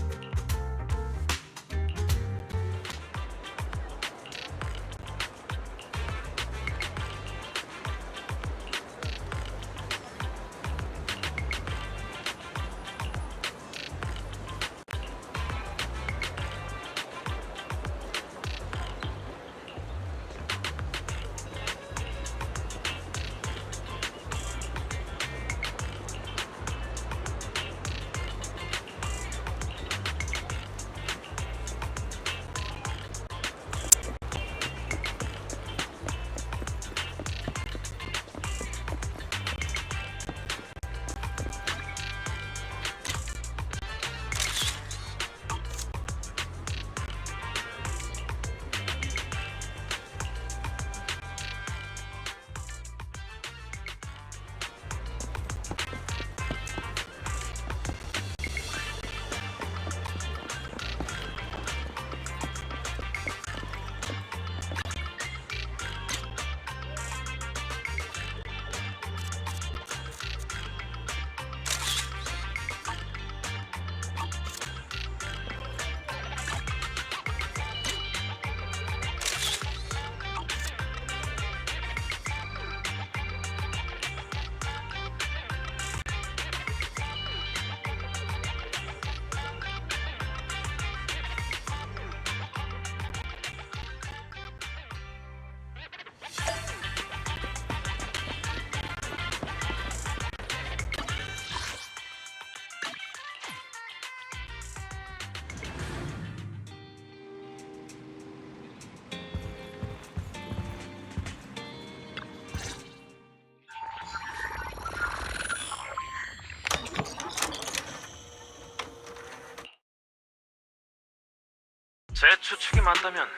제 추측이 맞다면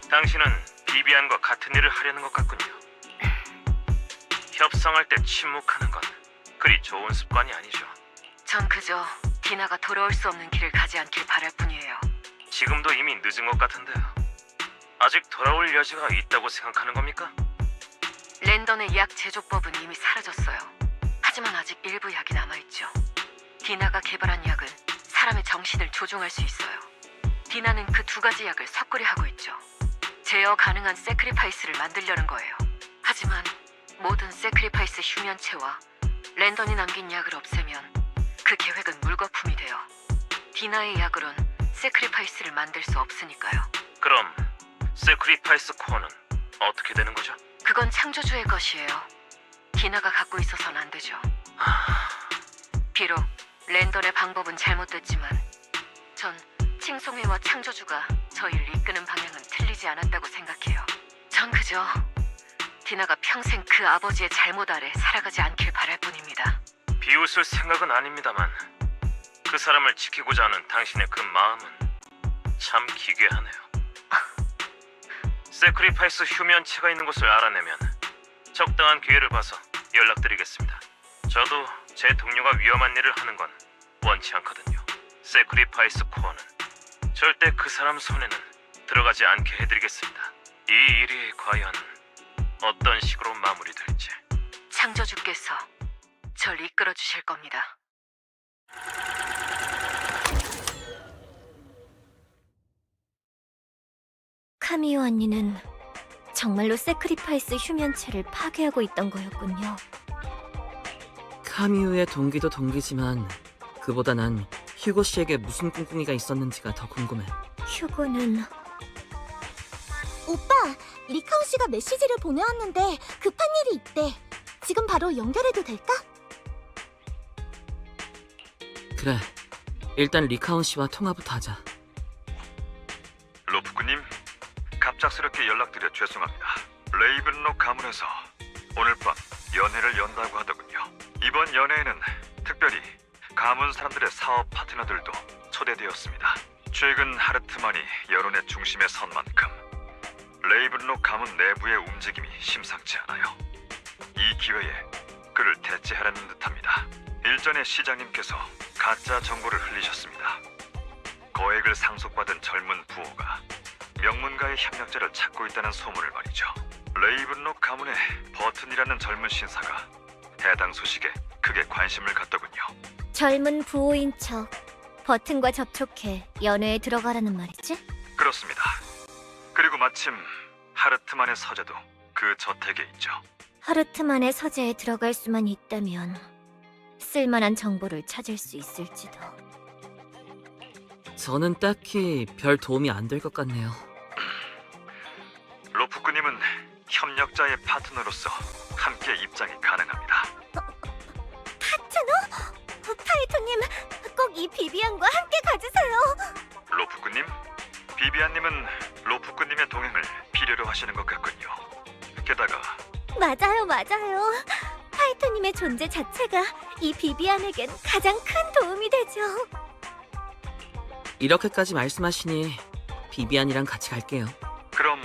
당신은 비비안과 같은 일을 하려는 것 같군요. 협상할 때 침묵하는 건 그리 좋은 습관이 아니죠. 전 그저 디나가 돌아올 수 없는 길을 가지 않길 바랄 뿐이에요. 지금도 이미 늦은 것 같은데요. 아직 돌아올 여지가 있다고 생각하는 겁니까? 랜던의 약 제조법은 이미 사라졌어요. 하지만 아직 일부 약이 남아있죠. 디나가 개발한 약은 사람의 정신을 조종할 수 있어요. 디나는 그 두 가지 약을 섞으려 하고 있죠. 제어 가능한 세크리파이스를 만들려는 거예요. 하지만 모든 세크리파이스 휴면체와 랜던이 남긴 약을 없애면 그 계획은 물거품이 돼요. 디나의 약으론 세크리파이스를 만들 수 없으니까요. 그럼 세크리파이스 코어는 어떻게 되는 거죠? 그건 창조주의 것이에요. 디나가 갖고 있어서는 안 되죠. 비록 랜던의 방법은 잘못됐지만 전 칭송회와 창조주가 저희를 이끄는 방향은 틀리지 않았다고 생각해요. 전 그저 디나가 평생 그 아버지의 잘못 아래 살아가지 않길 바랄 뿐입니다. 비웃을 생각은 아닙니다만 그 사람을 지키고자 하는 당신의 그 마음은 참 기괴하네요. 세크리파이스 휴면체가 있는 곳을 알아내면 적당한 기회를 봐서 연락드리겠습니다. 저도 제 동료가 위험한 일을 하는 건 원치 않거든요. 세크리파이스 코어는 절대 그 사람 손에는 들어가지 않게 해드리겠습니다. 이 일이 과연 어떤 식으로 마무리될지. 창조주께서 절 이끌어 주실 겁니다. 카미오 언니는 정말로 세크리파이스 휴면체를 파괴하고 있던 거였군요. 카미우의 동기도 동기지만 그보다 난 휴고 씨에게 무슨 꿍꿍이가 있었는지가 더 궁금해. 휴고는 오빠, 리카운 씨가 메시지를 보내왔는데 급한 일이 있대. 지금 바로 연결해도 될까? 그래, 일단 리카운 씨와 통화부터 하자. 로프크님, 갑작스럽게 연락드려 죄송합니다. 레이븐록 가문에서 오늘 밤 연회를 연다고 하더군요. 이번 연회에는 특별히 가문 사람들의 사업 파트너들도 초대되었습니다. 최근 하르트만이 여론의 중심에 선 만큼 레이븐록 가문 내부의 움직임이 심상치 않아요. 이 기회에 그를 대체하려는 듯합니다. 일전에 시장님께서 가짜 정보를 흘리셨습니다. 거액을 상속받은 젊은 부호가 명문가의 협력자를 찾고 있다는 소문을 말이죠. 레이븐록 가문의 버튼이라는 젊은 신사가 해당 소식에 크게 관심을 갖더군요. 젊은 부호인 척 버튼과 접촉해 연회에 들어가라는 말이지? 그렇습니다. 그리고 마침 하르트만의 서재도 그 저택에 있죠. 하르트만의 서재에 들어갈 수만 있다면 쓸만한 정보를 찾을 수 있을지도. 저는 딱히 별 도움이 안 될 것 같네요. 로프크님은 협력자의 파트너로서 함께 입장이 가능합니다. 파트너? 파이토님, 꼭 이 비비안과 함께 가주세요. 로프크님, 비비안님은 로프크님의 동행을 필요로 하시는 것 같군요. 게다가 맞아요. 파이토님의 존재 자체가 이 비비안에겐 가장 큰 도움이 되죠. 이렇게까지 말씀하시니 비비안이랑 같이 갈게요. 그럼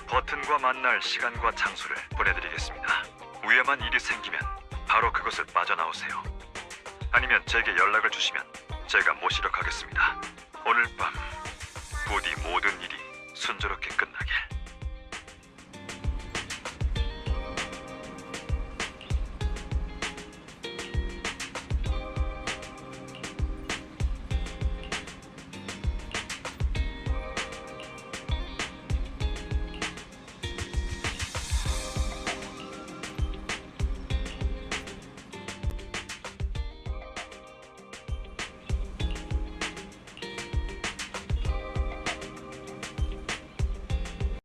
버튼과 만날 시간과 장소를 보내드리겠습니다. 위험한 일이 생기면 바로 그곳을 빠져나오세요. 아니면 제게 연락을 주시면 제가 모시러 가겠습니다. 오늘 밤 부디 모든 일이 순조롭게